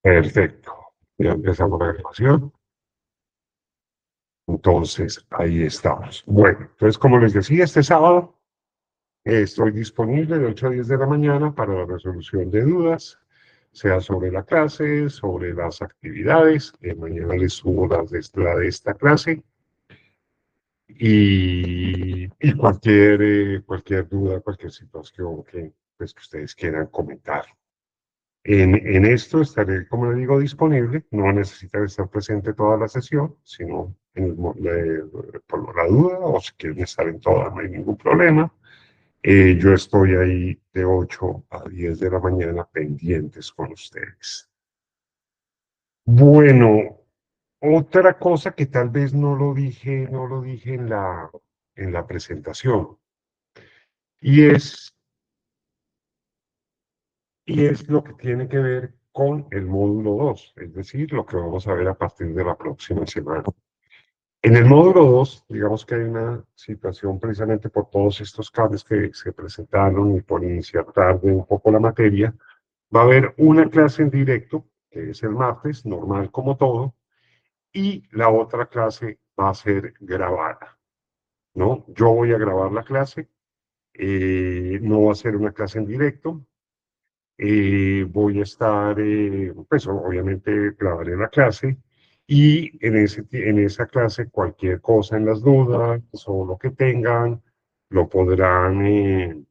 Perfecto. Ya empezamos la grabación. Entonces, ahí estamos. Bueno, entonces, como les decía, este sábado estoy disponible de 8 a 10 de la mañana para la resolución de dudas, sea sobre la clase, sobre las actividades. Mañana les subo la de esta clase y cualquier duda, cualquier situación pues, que ustedes quieran comentar. En esto estaré, como le digo, disponible. No necesitan estar presente toda la sesión, sino por la duda o si quieren estar en toda, no hay ningún problema. Yo estoy ahí de 8 a 10 de la mañana pendientes con ustedes. Bueno, otra cosa que tal vez no lo dije en la presentación, y es, y es lo que tiene que ver con el módulo 2, es decir, lo que vamos a ver a partir de la próxima semana. En el módulo 2, digamos que hay una situación precisamente por todos estos cambios que se presentaron y por iniciar tarde un poco la materia. Va a haber una clase en directo, que es el martes, normal como todo, y la otra clase va a ser grabada, ¿no? Yo voy a grabar la clase, no va a ser una clase en directo, voy a estar, pues obviamente grabaré la clase y en esa clase cualquier cosa en las dudas o lo que tengan, lo podrán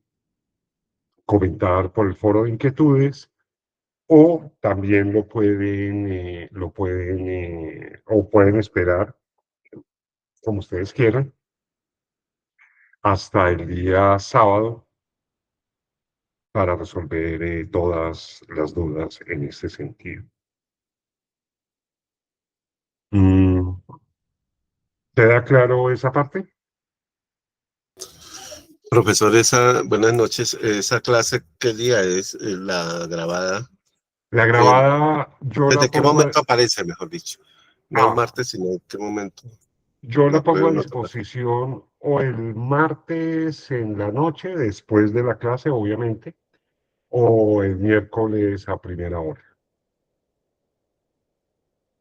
comentar por el foro de inquietudes o también o pueden esperar, como ustedes quieran, hasta el día sábado para resolver todas las dudas en este sentido. Mm, ¿Te da claro esa parte? Profesor, buenas noches. ¿Esa clase qué día es la grabada? La grabada yo la ¿Desde qué pongo, momento aparece, mejor dicho? No el ah, martes, sino en qué momento yo la la pongo a pueden notar. disposición o el martes en la noche, después de la clase, obviamente, o el miércoles a primera hora,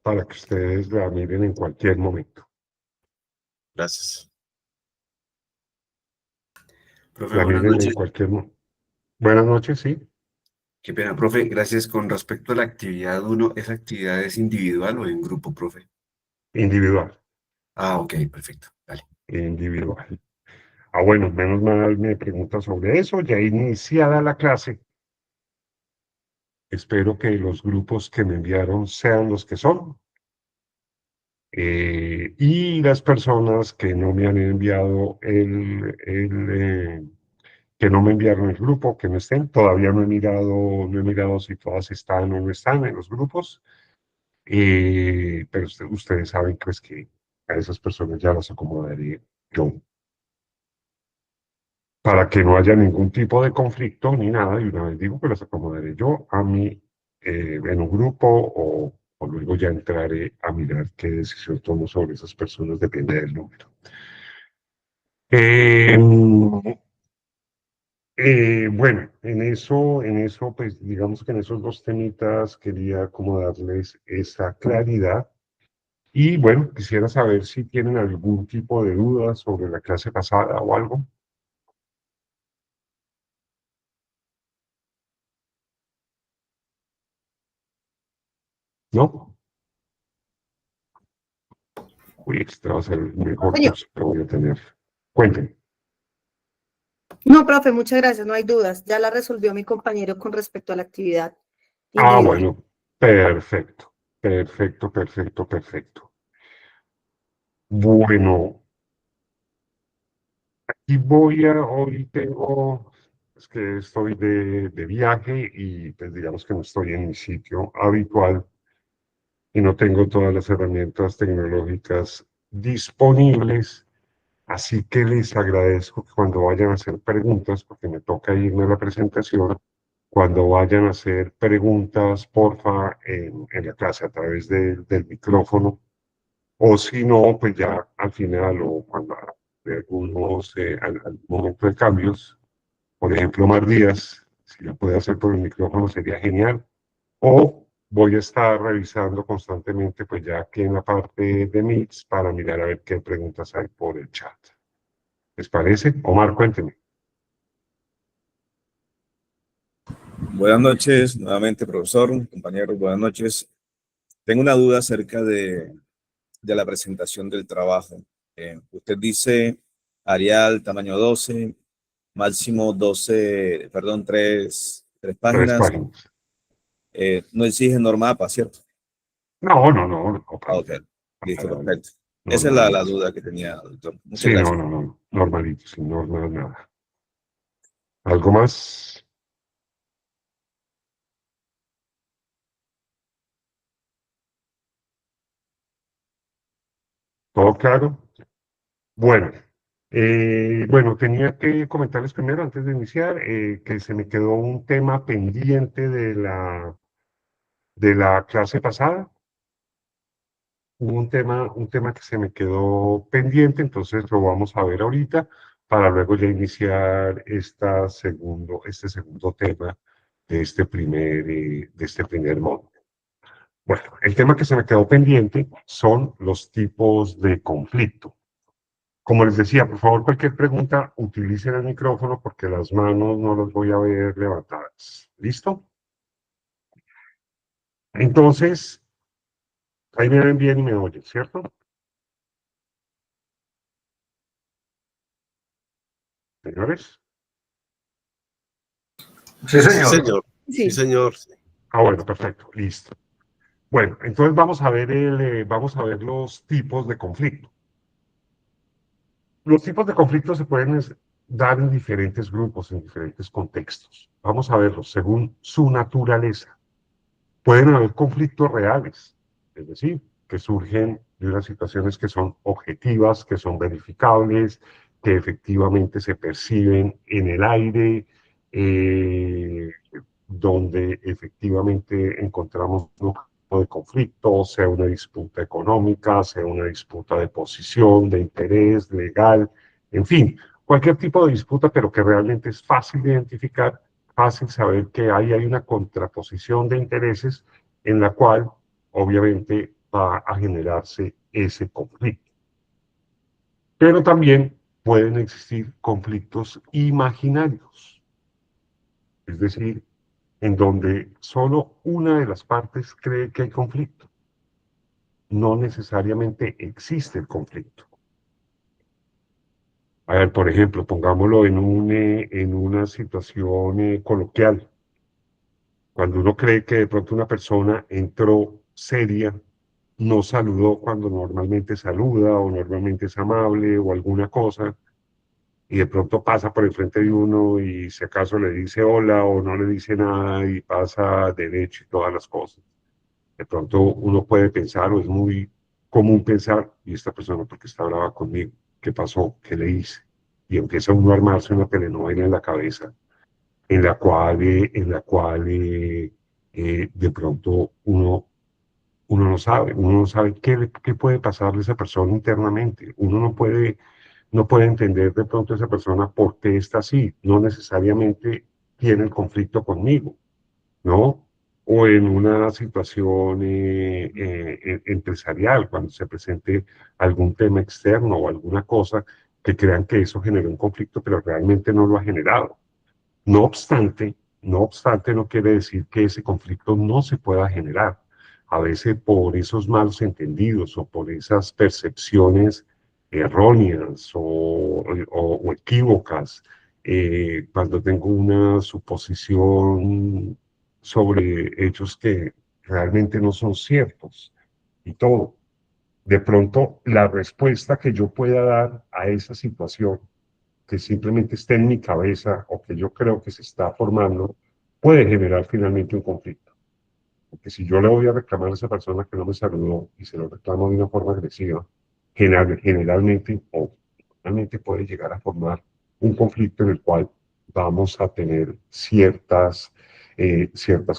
para que ustedes la miren en cualquier momento. Gracias. Profe, La buenas miren en noches. cualquier momento. Buenas noches, sí, Qué pena, profe. Gracias. Con respecto a la actividad uno, ¿esa actividad es individual o en grupo, profe? individual, Ah, ok, perfecto. Dale. individual. Ah, bueno, menos mal me pregunta sobre eso, ya iniciada la clase. Espero que los grupos que me enviaron sean los que son. Y las personas que no me han enviado que no me enviaron el grupo, que no estén, todavía no he mirado si todas están o no están en los grupos, pero ustedes saben pues que a esas personas ya las acomodaré yo, para que no haya ningún tipo de conflicto ni nada, y una vez digo que las acomodaré yo a mí en un grupo o luego ya entraré a mirar qué decisión tomo sobre esas personas, depende del número. Eh, bueno, pues digamos que en esos dos temitas quería como darles esa claridad. Y bueno, quisiera saber si tienen algún tipo de duda sobre la clase pasada o algo. ¿No? Uy, este va a ser el mejor Oye, curso que voy a tener. Cuéntenme. no, profe, muchas gracias, no hay dudas. Ya la resolvió mi compañero con respecto a la actividad Ah, individual. bueno, perfecto, perfecto, perfecto, perfecto. Bueno, y hoy tengo, es que estoy de viaje y pues digamos que no estoy en mi sitio habitual y no tengo todas las herramientas tecnológicas disponibles, así que les agradezco que cuando vayan a hacer preguntas, porque me toca irme a la presentación, cuando vayan a hacer preguntas, porfa, en la clase a través del micrófono, o si no, pues ya al final o cuando de algunos, al momento de cambios, por ejemplo, Mar Díaz, si lo puede hacer por el micrófono sería genial, o voy a estar revisando constantemente, pues ya aquí en la parte de Meets, para mirar a ver qué preguntas hay por el chat. ¿Les parece? Omar, cuénteme. Buenas noches, nuevamente, profesor, compañeros, buenas noches. Tengo una duda acerca de la presentación del trabajo. Usted dice Arial tamaño 12, máximo 12, perdón, 3 Tres páginas. páginas. No exige normapa, ¿cierto? No, Ok, listo, perfecto. No, Esa es nada la más. duda que tenía, doctor. Muchas Sí, gracias. no, normalito, sin normas, nada. ¿Algo más? ¿Todo claro? Bueno, bueno, tenía que comentarles primero, antes de iniciar, que se me quedó un tema pendiente de la clase pasada. Hubo un tema que se me quedó pendiente, entonces lo vamos a ver ahorita para luego ya iniciar este segundo tema de este primer módulo. Bueno, el tema que se me quedó pendiente son los tipos de conflicto. Como les decía, por favor, cualquier pregunta, utilicen el micrófono porque las manos no las voy a ver levantadas. ¿Listo? Entonces, ahí me ven bien y me oyen, ¿cierto? Señores. Sí, Sí, señor. señor. Sí, Sí. señor. Ah, bueno, perfecto, listo. Bueno, entonces vamos a ver los tipos de conflicto. Los tipos de conflicto se pueden dar en diferentes grupos, en diferentes contextos. Vamos a verlos según su naturaleza. Pueden haber conflictos reales, es decir, que surgen de unas situaciones que son objetivas, que son verificables, que efectivamente se perciben en el aire, donde efectivamente encontramos un tipo de conflicto, sea una disputa económica, sea una disputa de posición, de interés, legal, en fin, cualquier tipo de disputa, pero que realmente es fácil de identificar, fácil saber que ahí hay una contraposición de intereses en la cual obviamente va a generarse ese conflicto. Pero también pueden existir conflictos imaginarios, es decir, en donde solo una de las partes cree que hay conflicto. No necesariamente existe el conflicto. A ver, por ejemplo, pongámoslo en una situación coloquial. Cuando uno cree que de pronto una persona entró seria, no saludó cuando normalmente saluda o normalmente es amable o alguna cosa, y de pronto pasa por el frente de uno y si acaso le dice hola o no le dice nada y pasa derecho y todas las cosas. De pronto uno puede pensar, o es muy común pensar, y esta persona porque está brava conmigo, ¿qué pasó? ¿Qué le hice? Y empieza uno a armarse una telenovela en la cabeza, de pronto uno no sabe qué puede pasarle a esa persona internamente. Uno no puede entender de pronto a esa persona por qué está así. No necesariamente tiene el conflicto conmigo, ¿no? O en una situación empresarial, cuando se presente algún tema externo o alguna cosa que crean que eso generó un conflicto, pero realmente no lo ha generado. No obstante, no quiere decir que ese conflicto no se pueda generar. A veces por esos malos entendidos o por esas percepciones erróneas o equívocas, cuando tengo una suposición sobre hechos que realmente no son ciertos y todo. De pronto, la respuesta que yo pueda dar a esa situación que simplemente esté en mi cabeza o que yo creo que se está formando, puede generar finalmente un conflicto. Porque si yo le voy a reclamar a esa persona que no me saludó y se lo reclamo de una forma agresiva, generalmente o realmente puede llegar a formar un conflicto en el cual vamos a tener ciertas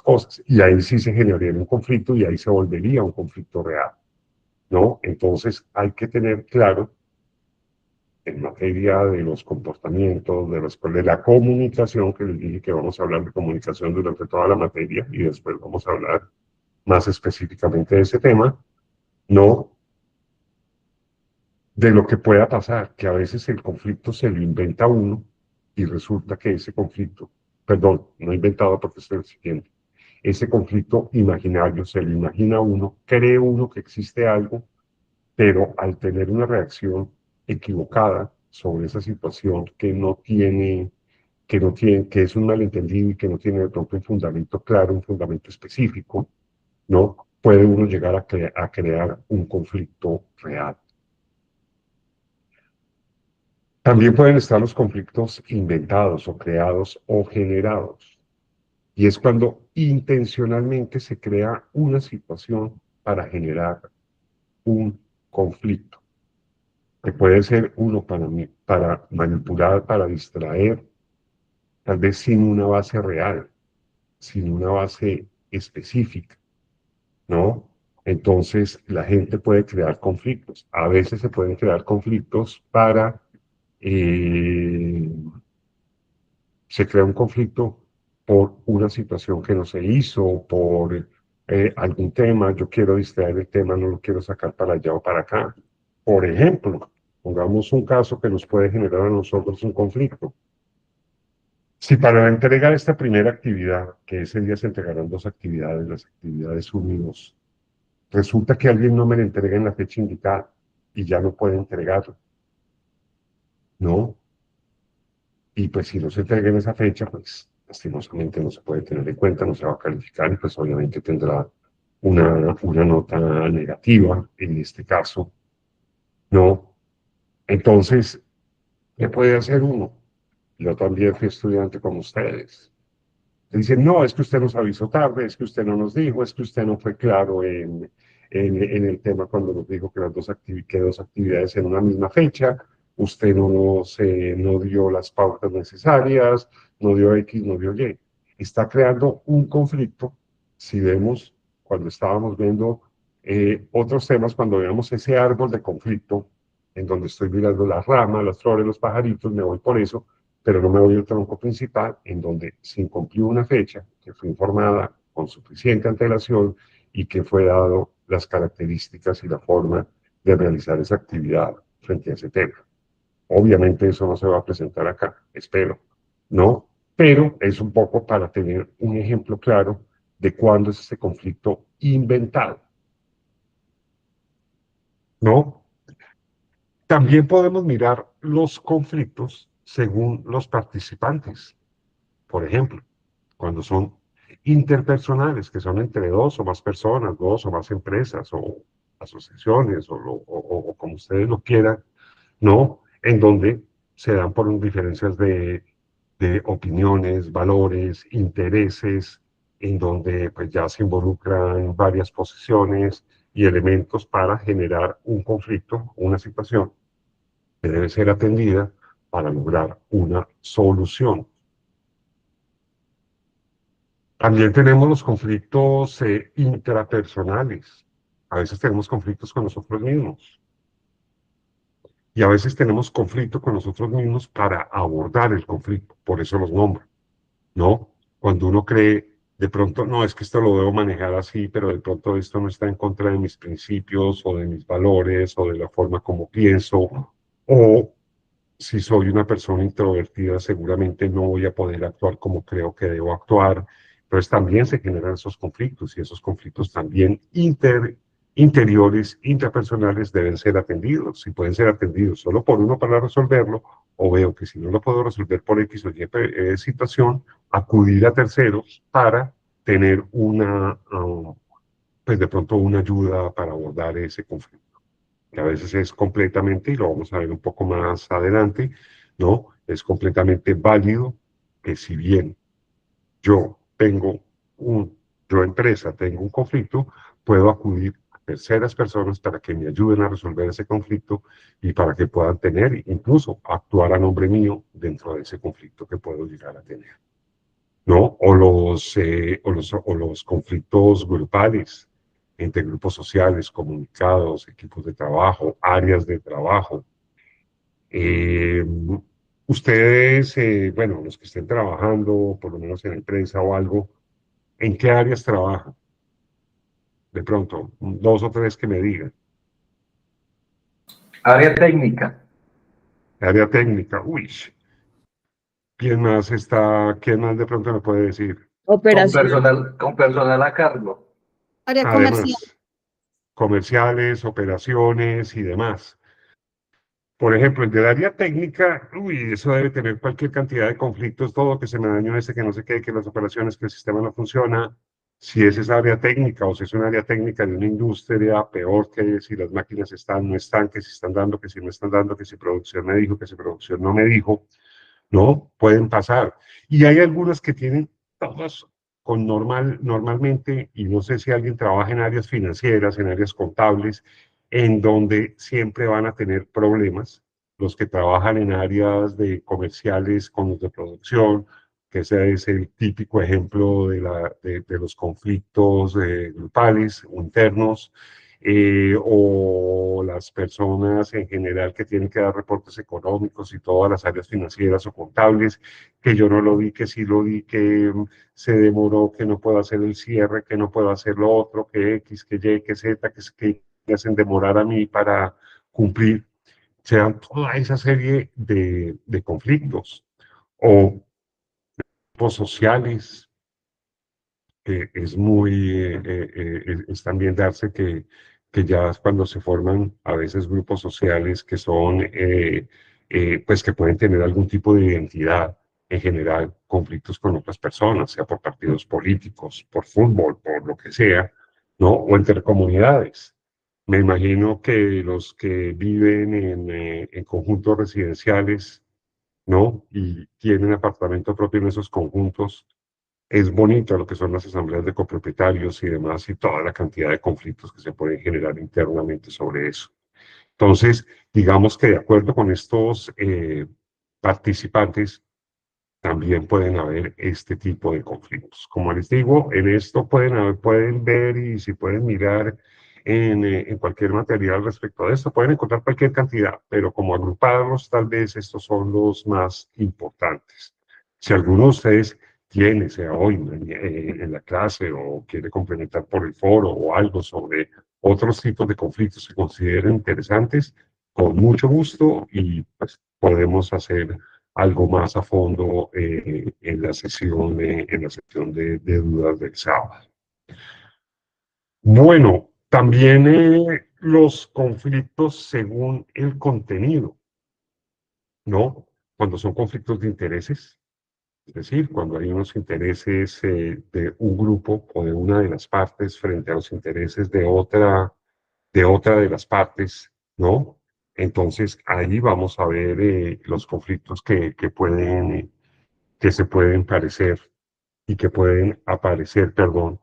cosas. Y ahí sí se generaría un conflicto y ahí se volvería un conflicto real, ¿no? Entonces hay que tener claro en materia de los comportamientos, de la comunicación, que les dije que vamos a hablar de comunicación durante toda la materia y después vamos a hablar más específicamente de ese tema, ¿no? De lo que pueda pasar, que a veces el conflicto se lo inventa uno y resulta que ese conflicto, perdón, no inventado porque es el siguiente, ese conflicto imaginario se lo imagina uno, cree uno que existe algo, pero al tener una reacción equivocada sobre esa situación que es un malentendido y que no tiene de pronto un fundamento claro, un fundamento específico, ¿no? Puede uno llegar a crear un conflicto real. También pueden estar los conflictos inventados o creados o generados. Y es cuando intencionalmente se crea una situación para generar un conflicto, que puede ser uno para manipular, para distraer, tal vez sin una base real, sin una base específica, ¿no? Entonces la gente puede crear conflictos. A veces se pueden crear conflictos eh, se crea un conflicto por una situación que no se hizo, por algún tema, yo quiero distraer el tema, no lo quiero sacar para allá o para acá. Por ejemplo, pongamos un caso que nos puede generar a nosotros un conflicto. Si para la entrega de esta primera actividad, que ese día se entregarán dos actividades, las actividades 1 y 2, resulta que alguien no me la entrega en la fecha indicada y ya no puede entregarlo, ¿no? Y pues si no se entrega en esa fecha, pues lastimosamente no se puede tener en cuenta, no se va a calificar y pues obviamente tendrá una nota negativa en este caso, ¿no? Entonces, ¿qué puede hacer uno? Yo también fui estudiante como ustedes. Dicen, no, es que usted nos avisó tarde, es que usted no nos dijo, es que usted no fue claro en el tema cuando nos dijo que que dos actividades en una misma fecha, usted no dio las pautas necesarias, no dio X, no dio Y. Está creando un conflicto, si vemos, cuando estábamos viendo otros temas, cuando veamos ese árbol de conflicto, en donde estoy mirando las ramas, las flores, los pajaritos, me voy por eso, pero no me voy al tronco principal, en donde se incumplió una fecha que fue informada con suficiente antelación y que fue dado las características y la forma de realizar esa actividad frente a ese tema. Obviamente eso no se va a presentar acá, espero, ¿no? Pero es un poco para tener un ejemplo claro de cuándo es ese conflicto inventado, ¿no? También podemos mirar los conflictos según los participantes. Por ejemplo, cuando son interpersonales, que son entre dos o más personas, dos o más empresas o asociaciones o como ustedes lo quieran, ¿no? En donde se dan por diferencias de opiniones, valores, intereses, en donde pues ya se involucran varias posiciones y elementos para generar un conflicto, una situación que debe ser atendida para lograr una solución. También tenemos los conflictos intrapersonales. A veces tenemos conflictos con nosotros mismos y a veces tenemos conflicto con nosotros mismos para abordar el conflicto. Por eso los nombro, ¿no? Cuando uno cree, de pronto, no, es que esto lo debo manejar así, pero de pronto esto no está en contra de mis principios o de mis valores o de la forma como pienso, o si soy una persona introvertida, seguramente no voy a poder actuar como creo que debo actuar. Entonces también se generan esos conflictos y esos conflictos también interiores, intrapersonales, deben ser atendidos. Si pueden ser atendidos solo por uno para resolverlo, o veo que si no lo puedo resolver por X o Y situación, acudir a terceros para tener pues de pronto una ayuda para abordar ese conflicto, que a veces es completamente, y lo vamos a ver un poco más adelante, ¿no? Es completamente válido que si bien yo tengo yo empresa, tengo un conflicto, puedo acudir a terceras personas para que me ayuden a resolver ese conflicto y para que puedan tener, incluso actuar a nombre mío dentro de ese conflicto que puedo llegar a tener, ¿no? O los conflictos grupales, entre grupos sociales, comunicados, equipos de trabajo, áreas de trabajo. Eh, ustedes, bueno, los que estén trabajando, por lo menos en empresa o algo, ¿en qué áreas trabajan? de pronto, 2 o 3 que me digan. Área técnica. Área técnica, uy, quién más de pronto me puede decir? Operación, Con personal a cargo. área comercial. Además, comerciales, operaciones y demás. Por ejemplo, el del área técnica, uy, eso debe tener cualquier cantidad de conflictos, todo que se me dañó que no sé qué, que las operaciones, que el sistema no funciona. Si es esa área técnica o si es un área técnica de una industria, peor que si las máquinas están, no están, que si están dando, que si no están dando, que si producción me dijo, que si producción no me dijo, ¿no? Pueden pasar. Y hay algunas que tienen todas normalmente, y no sé si alguien trabaja en áreas financieras, en áreas contables, en donde siempre van a tener problemas. Los que trabajan en áreas de comerciales con los de producción, que ese es el típico ejemplo de los conflictos grupales o internos, o las personas en general que tienen que dar reportes económicos y todas las áreas financieras o contables, que yo no lo vi, que sí lo vi, que se demoró, que no puedo hacer el cierre, que no puedo hacer lo otro, que X, que Y, que Z, que me hacen demorar a mí para cumplir. Se dan toda esa serie de conflictos o sociales, que es es también darse que ya es cuando se forman a veces grupos sociales que son, pues que pueden tener algún tipo de identidad, en general conflictos con otras personas, sea por partidos políticos, por fútbol, por lo que sea, ¿no? O entre comunidades. Me imagino que los que viven en conjuntos residenciales, ¿no? Y tienen apartamento propio en esos conjuntos, es bonito lo que son las asambleas de copropietarios y demás, y toda la cantidad de conflictos que se pueden generar internamente sobre eso. Entonces, digamos que de acuerdo con estos participantes, también pueden haber este tipo de conflictos. Como les digo, en esto pueden ver y si pueden mirar en cualquier material respecto a esto, pueden encontrar cualquier cantidad, pero como agruparlos, tal vez estos son los más importantes. Si alguno de ustedes tiene, sea hoy en la clase o quiere complementar por el foro o algo sobre otros tipos de conflictos que consideren interesantes, con mucho gusto y pues podemos hacer algo más a fondo en la sesión de dudas del sábado. Bueno, también los conflictos según el contenido, ¿no? Cuando son conflictos de intereses, es decir, cuando hay unos intereses de un grupo o de una de las partes frente a los intereses de otra de las partes, ¿no? Entonces ahí vamos a ver los conflictos que se pueden parecer y que pueden aparecer, perdón,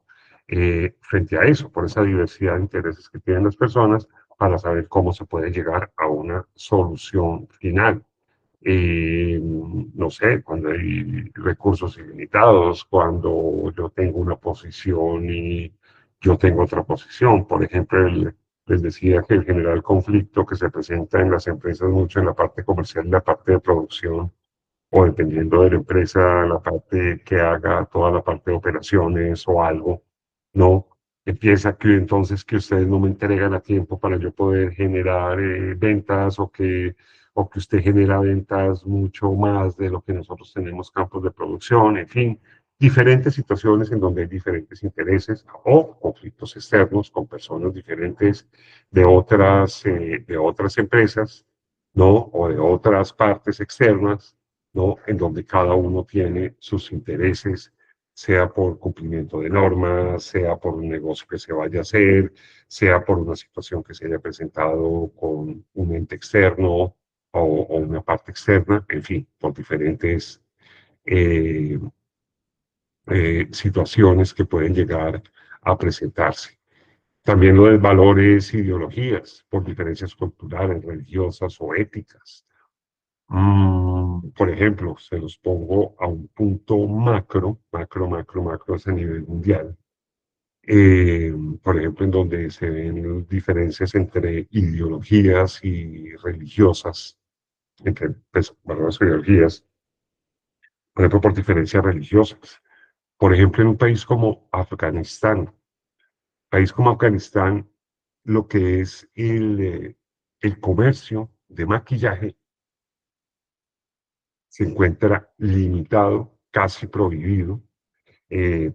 frente a eso, por esa diversidad de intereses que tienen las personas, para saber cómo se puede llegar a una solución final. No sé, cuando hay recursos ilimitados, cuando yo tengo una posición y yo tengo otra posición. Por ejemplo, les decía que el general conflicto que se presenta en las empresas mucho en la parte comercial y la parte de producción, o dependiendo de la empresa, la parte que haga toda la parte de operaciones o algo, ¿no? Empieza que entonces que ustedes no me entregan a tiempo para yo poder generar ventas o que usted genera ventas mucho más de lo que nosotros tenemos campos de producción, en fin, diferentes situaciones en donde hay diferentes intereses o conflictos externos con personas diferentes de otras empresas, ¿no? O de otras partes externas, ¿no? En donde cada uno tiene sus intereses, sea por cumplimiento de normas, sea por un negocio que se vaya a hacer, sea por una situación que se haya presentado con un ente externo o una parte externa, en fin, por diferentes eh, situaciones que pueden llegar a presentarse. También lo de valores, ideologías, por diferencias culturales, religiosas o éticas. Por ejemplo, se los pongo a un punto macro, es a nivel mundial. Por ejemplo, en donde se ven diferencias entre ideologías y religiosas, entre pues, valores e ideologías, por ejemplo, por diferencias religiosas. Por ejemplo, en un país como Afganistán, país como Afganistán, lo que es el comercio de maquillaje se encuentra limitado, casi prohibido,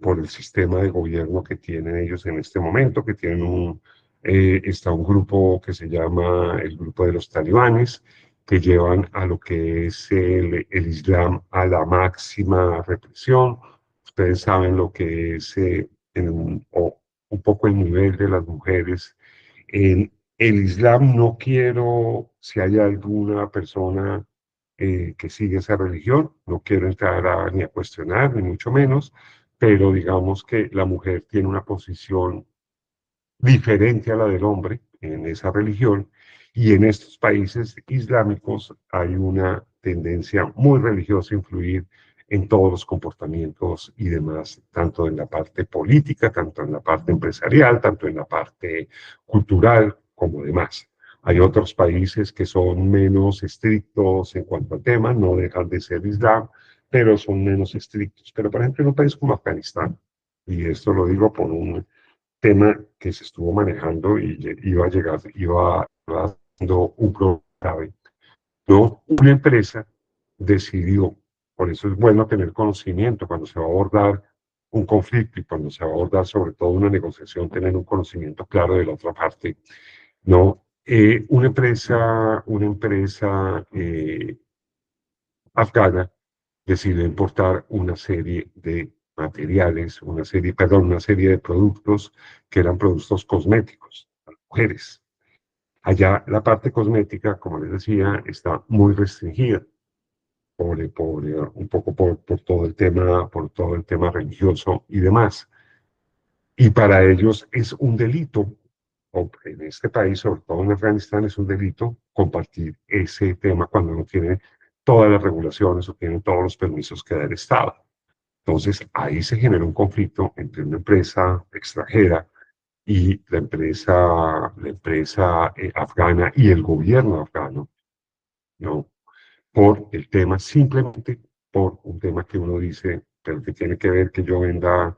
por el sistema de gobierno que tienen ellos en este momento, que tienen está un grupo que se llama el grupo de los talibanes, que llevan a lo que es el Islam a la máxima represión. Ustedes saben lo que es un poco el nivel de las mujeres. En el Islam no quiero, si hay alguna persona que sigue esa religión, no quiero entrar ni a cuestionar, ni mucho menos, pero digamos que la mujer tiene una posición diferente a la del hombre en esa religión, y en estos países islámicos hay una tendencia muy religiosa a influir en todos los comportamientos y demás, tanto en la parte política, tanto en la parte empresarial, tanto en la parte cultural como demás. Hay otros países que son menos estrictos en cuanto al tema, no dejan de ser Islam, pero son menos estrictos. Pero, por ejemplo, en un país como Afganistán, y esto lo digo por un tema que se estuvo manejando y iba dando un problema grave, ¿no? Una empresa decidió, por eso es bueno tener conocimiento cuando se va a abordar un conflicto y cuando se va a abordar sobre todo una negociación, tener un conocimiento claro de la otra parte, ¿no? Una empresa afgana decidió importar una serie de materiales, una serie de productos que eran productos cosméticos para mujeres. Allá la parte cosmética, como les decía, está muy restringida un poco por todo el tema religioso y demás. Y para ellos es un delito, o en este país, sobre todo en Afganistán, es un delito compartir ese tema cuando no tiene todas las regulaciones o tiene todos los permisos que da el Estado. Entonces, ahí se genera un conflicto entre una empresa extranjera y la empresa afgana y el gobierno afgano, ¿no? Por el tema, simplemente por un tema que uno dice, pero que tiene que ver que yo venda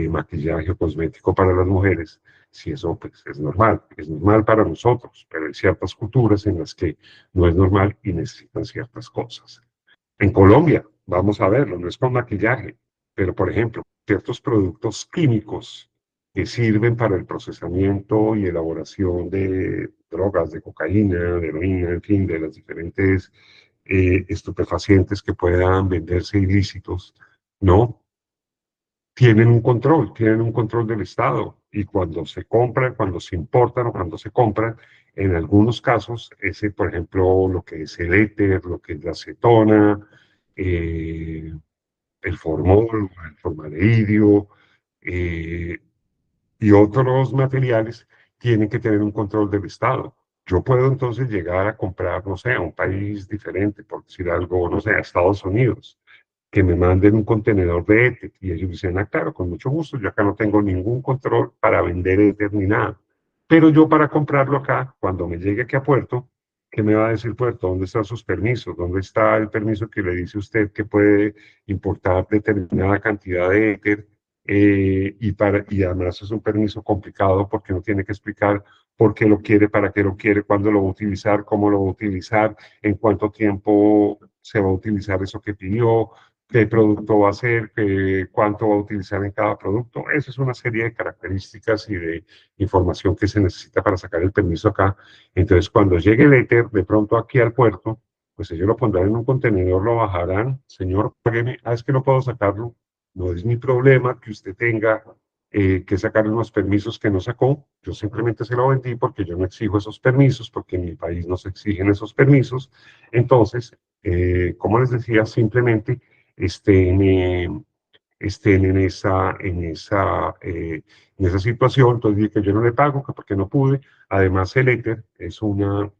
maquillaje o cosmético para las mujeres, si eso pues es normal para nosotros, pero hay ciertas culturas en las que no es normal y necesitan ciertas cosas. En Colombia, vamos a verlo, no es con maquillaje, pero por ejemplo, ciertos productos químicos que sirven para el procesamiento y elaboración de drogas, de cocaína, de heroína, en fin, de las diferentes estupefacientes que puedan venderse ilícitos, ¿no? Tienen un control del Estado, y cuando se compran, cuando se importan o cuando se compran, en algunos casos, por ejemplo, lo que es el éter, lo que es la acetona, eh, el formol, el formaldehído, eh, y otros materiales, tienen que tener un control del Estado. Yo puedo entonces llegar a comprar, no sé, a un país diferente, por decir algo, no sé, a Estados Unidos, que me manden un contenedor de éter, y ellos dicen, claro, con mucho gusto, yo acá no tengo ningún control para vender éter ni nada. Pero yo para comprarlo acá, cuando me llegue aquí a Puerto, ¿qué me va a decir Puerto? ¿Dónde están sus permisos? ¿Dónde está el permiso que le dice usted que puede importar determinada cantidad de éter? Y además es un permiso complicado porque uno tiene que explicar por qué lo quiere, para qué lo quiere, cuándo lo va a utilizar, cómo lo va a utilizar, en cuánto tiempo se va a utilizar eso que pidió, qué producto va a ser, cuánto va a utilizar en cada producto. Eso es una serie de características y de información que se necesita para sacar el permiso acá. Entonces, cuando llegue el éter de pronto aquí al puerto, pues ellos lo pondrán en un contenedor, lo bajarán, señor, págueme, es que no puedo sacarlo, no es mi problema que usted tenga que sacar unos permisos que no sacó, yo simplemente se lo vendí porque yo no exijo esos permisos, porque en mi país no se exigen esos permisos. Entonces, como les decía, simplemente estén, estén en esa situación. Entonces dije que yo no le pago, que porque no pude. Además, el éter es un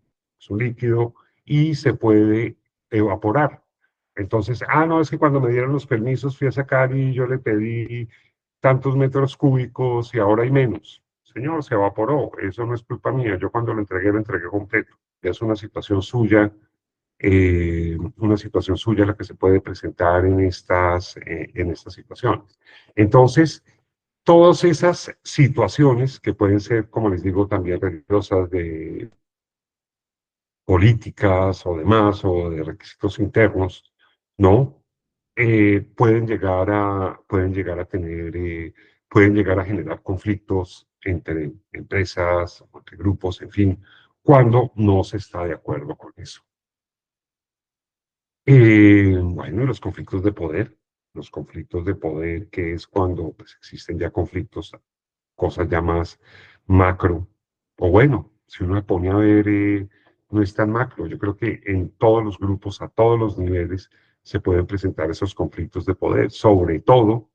líquido y se puede evaporar. Entonces, no, es que cuando me dieron los permisos fui a sacar y yo le pedí tantos metros cúbicos y ahora hay menos. Señor, se evaporó, eso no es culpa mía. Yo cuando lo entregué completo. Es una situación suya la que se puede presentar en estas situaciones. Entonces, todas esas situaciones que pueden ser, como les digo, también religiosas, de políticas o demás, o de requisitos internos, ¿no? Pueden llegar a tener, pueden llegar a generar conflictos entre empresas, entre grupos, en fin, cuando no se está de acuerdo con eso. Bueno, y los conflictos de poder, que es cuando pues, existen ya conflictos, cosas ya más macro, o bueno, si uno se pone a ver, no es tan macro, yo creo que en todos los grupos, a todos los niveles, se pueden presentar esos conflictos de poder, sobre todo,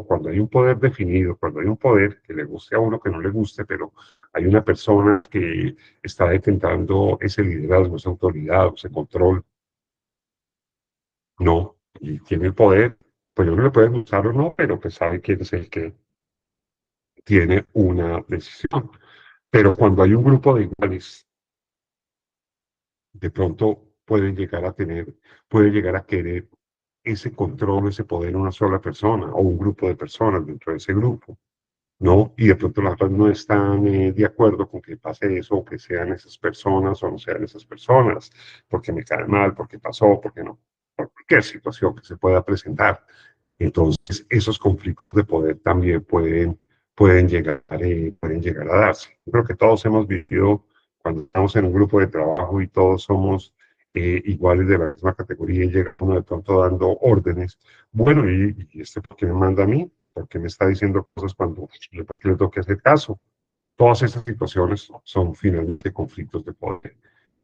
cuando hay un poder definido, cuando hay un poder que le guste a uno, que no le guste, pero hay una persona que está detentando ese liderazgo, esa autoridad, ese control, no, y tiene el poder, pues yo no le puede gustar o no, pero pues sabe quién es el que tiene una decisión. Pero cuando hay un grupo de iguales, de pronto puede llegar a querer ese control, ese poder en una sola persona o un grupo de personas dentro de ese grupo, ¿no? Y de pronto las otras no están de acuerdo con que pase eso, o que sean esas personas o no sean esas personas, porque me cae mal, porque pasó, porque no, por cualquier situación que se pueda presentar. Entonces, esos conflictos de poder también pueden llegar a darse. Yo creo que todos hemos vivido cuando estamos en un grupo de trabajo y todos somos iguales de la misma categoría y llega uno de pronto dando órdenes. Bueno, ¿y este por qué me manda a mí? ¿Por qué me está diciendo cosas cuando yo le tengo que hacer caso? Todas esas situaciones son finalmente conflictos de poder,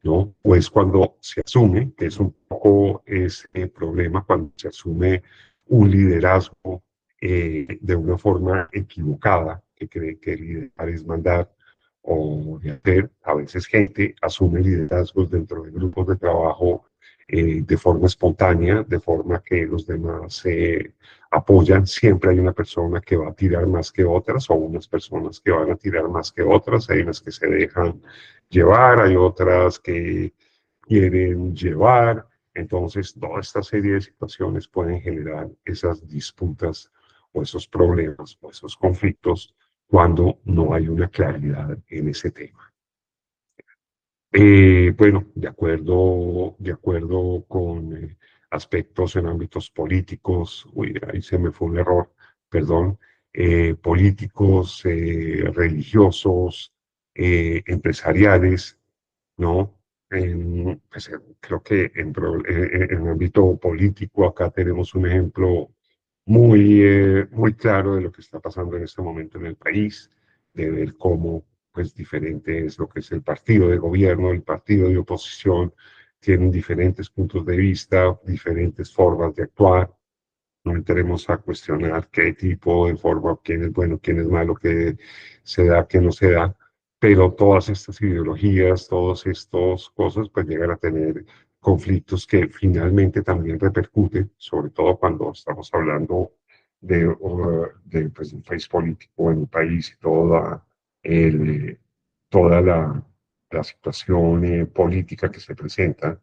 ¿no? O es cuando se asume, que es un poco ese problema, cuando se asume un liderazgo de una forma equivocada, que cree que liderar es mandar o de hacer. A veces gente asume liderazgos dentro de grupos de trabajo de forma espontánea, de forma que los demás se apoyan. Siempre hay una persona que va a tirar más que otras, o unas personas que van a tirar más que otras. Hay unas que se dejan llevar, hay otras que quieren llevar. Entonces, toda esta serie de situaciones pueden generar esas disputas o esos problemas o esos conflictos cuando no hay una claridad en ese tema. Bueno, de acuerdo con aspectos en ámbitos políticos, uy, ahí se me fue un error, perdón, políticos, religiosos, empresariales, ¿no? Pues, creo que en el ámbito político acá tenemos un ejemplo muy claro de lo que está pasando en este momento en el país, de ver cómo pues diferente es lo que es el partido de gobierno, el partido de oposición, tienen diferentes puntos de vista, diferentes formas de actuar. No entremos a cuestionar qué tipo de forma, quién es bueno, quién es malo, qué se da, qué no se da, pero todas estas ideologías, todas estas cosas, pues llegan a tener conflictos que finalmente también repercuten, sobre todo cuando estamos hablando pues, un país político en un país y el, toda la situación política que se presenta,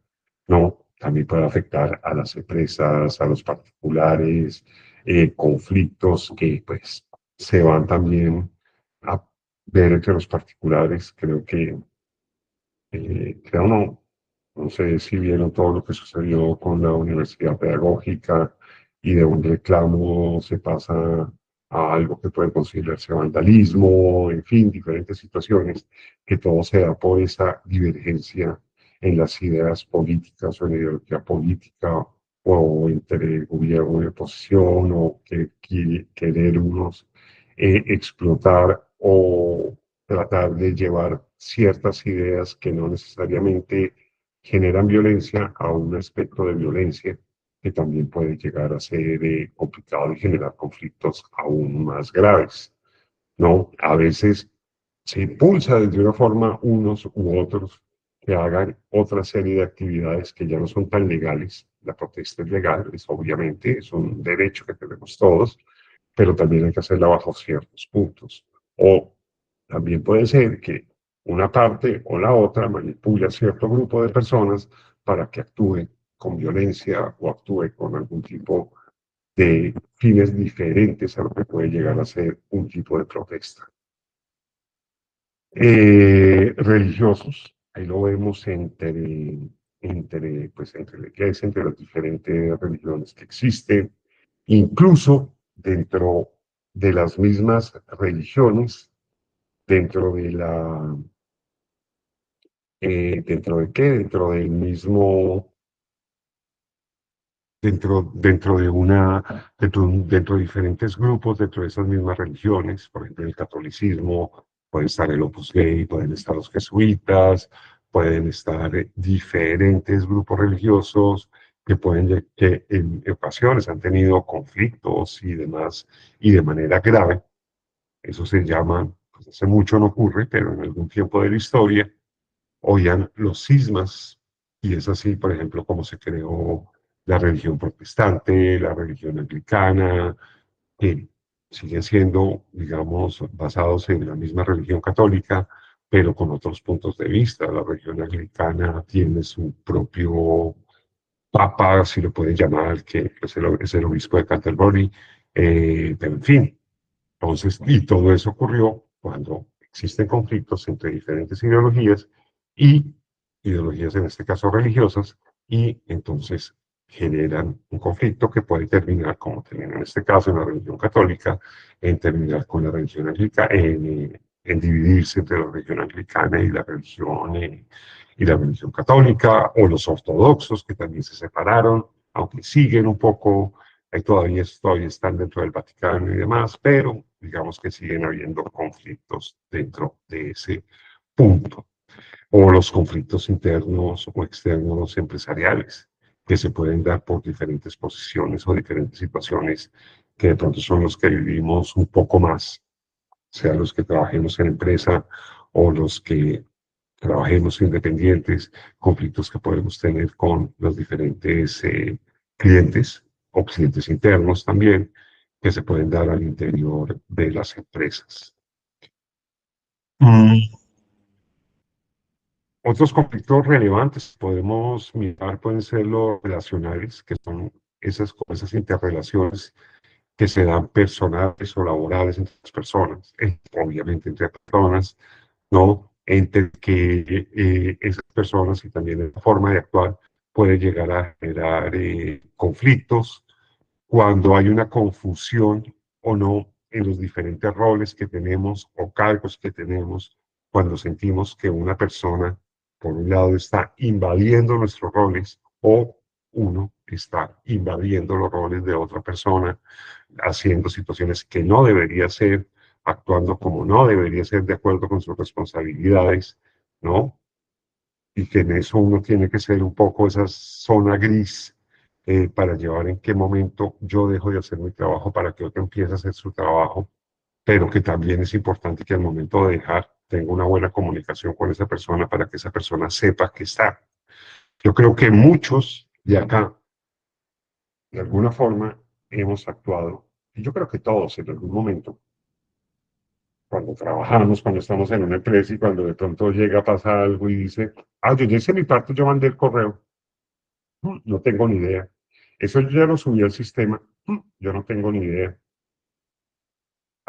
¿no? También puede afectar a las empresas, a los particulares, conflictos que pues se van también a ver entre los particulares. Creo no sé si vieron todo lo que sucedió con la universidad pedagógica y de un reclamo se pasa a algo que puede considerarse vandalismo, en fin, diferentes situaciones, que todo se da por esa divergencia en las ideas políticas o en la ideología política o entre gobierno y oposición o querer unos explotar o tratar de llevar ciertas ideas que no necesariamente generan violencia a un aspecto de violencia que también puede llegar a ser complicado y generar conflictos aún más graves, ¿no? A veces se impulsa desde una forma unos u otros que hagan otra serie de actividades que ya no son tan legales. La protesta es legal, obviamente, es un derecho que tenemos todos, pero también hay que hacerla bajo ciertos puntos. O también puede ser que una parte o la otra manipule a cierto grupo de personas para que actúe con violencia o actúe con algún tipo de fines diferentes a lo que puede llegar a ser un tipo de protesta. Religiosos, ahí lo vemos entre la iglesia, entre las diferentes religiones que existen, incluso dentro de las mismas religiones, dentro de la, ¿dentro de qué? Dentro del mismo, dentro de diferentes grupos, dentro de esas mismas religiones, por ejemplo, el catolicismo, puede estar el Opus Dei, pueden estar los jesuitas, pueden estar diferentes grupos religiosos que en ocasiones han tenido conflictos y demás, y de manera grave. Eso se llama, pues hace mucho no ocurre, pero en algún tiempo de la historia, oían los cismas, y es así, por ejemplo, como se creó la religión protestante, la religión anglicana, que siguen siendo, digamos, basados en la misma religión católica, pero con otros puntos de vista. La religión anglicana tiene su propio papa, si lo pueden llamar, que es el obispo de Canterbury, pero en fin. Entonces, y todo eso ocurrió cuando existen conflictos entre diferentes ideologías y ideologías en este caso religiosas, y entonces generan un conflicto que puede terminar, como termina en este caso en la religión católica, en terminar con la religión anglicana, en dividirse entre la religión anglicana y la religión católica, o los ortodoxos que también se separaron, aunque siguen un poco todavía están dentro del Vaticano y demás, pero digamos que siguen habiendo conflictos dentro de ese punto. O los conflictos internos o externos empresariales, que se pueden dar por diferentes posiciones o diferentes situaciones que de pronto son los que vivimos un poco más, sea los que trabajemos en empresa o los que trabajemos independientes, conflictos que podemos tener con los diferentes clientes o clientes internos también, que se pueden dar al interior de las empresas. Otros conflictos relevantes podemos mirar pueden ser los relacionales, que son esas interrelaciones que se dan personales o laborales entre las personas, obviamente entre personas, ¿no? Entre que esas personas y también la forma de actuar puede llegar a generar conflictos cuando hay una confusión o no en los diferentes roles que tenemos o cargos que tenemos, cuando sentimos que una persona, por un lado, está invadiendo nuestros roles o uno está invadiendo los roles de otra persona, haciendo situaciones que no debería ser, actuando como no debería ser de acuerdo con sus responsabilidades, ¿no? Y que en eso uno tiene que ser un poco esa zona gris para llevar en qué momento yo dejo de hacer mi trabajo para que otro empiece a hacer su trabajo, pero que también es importante que al momento de dejar tenga una buena comunicación con esa persona para que esa persona sepa que está. Yo creo que muchos de acá, de alguna forma, hemos actuado, y yo creo que todos en algún momento, cuando trabajamos, cuando estamos en una empresa y cuando de pronto llega a pasar algo y dice, yo ya hice mi parte, yo mandé el correo, no tengo ni idea. Eso yo ya lo subí al sistema, yo no tengo ni idea.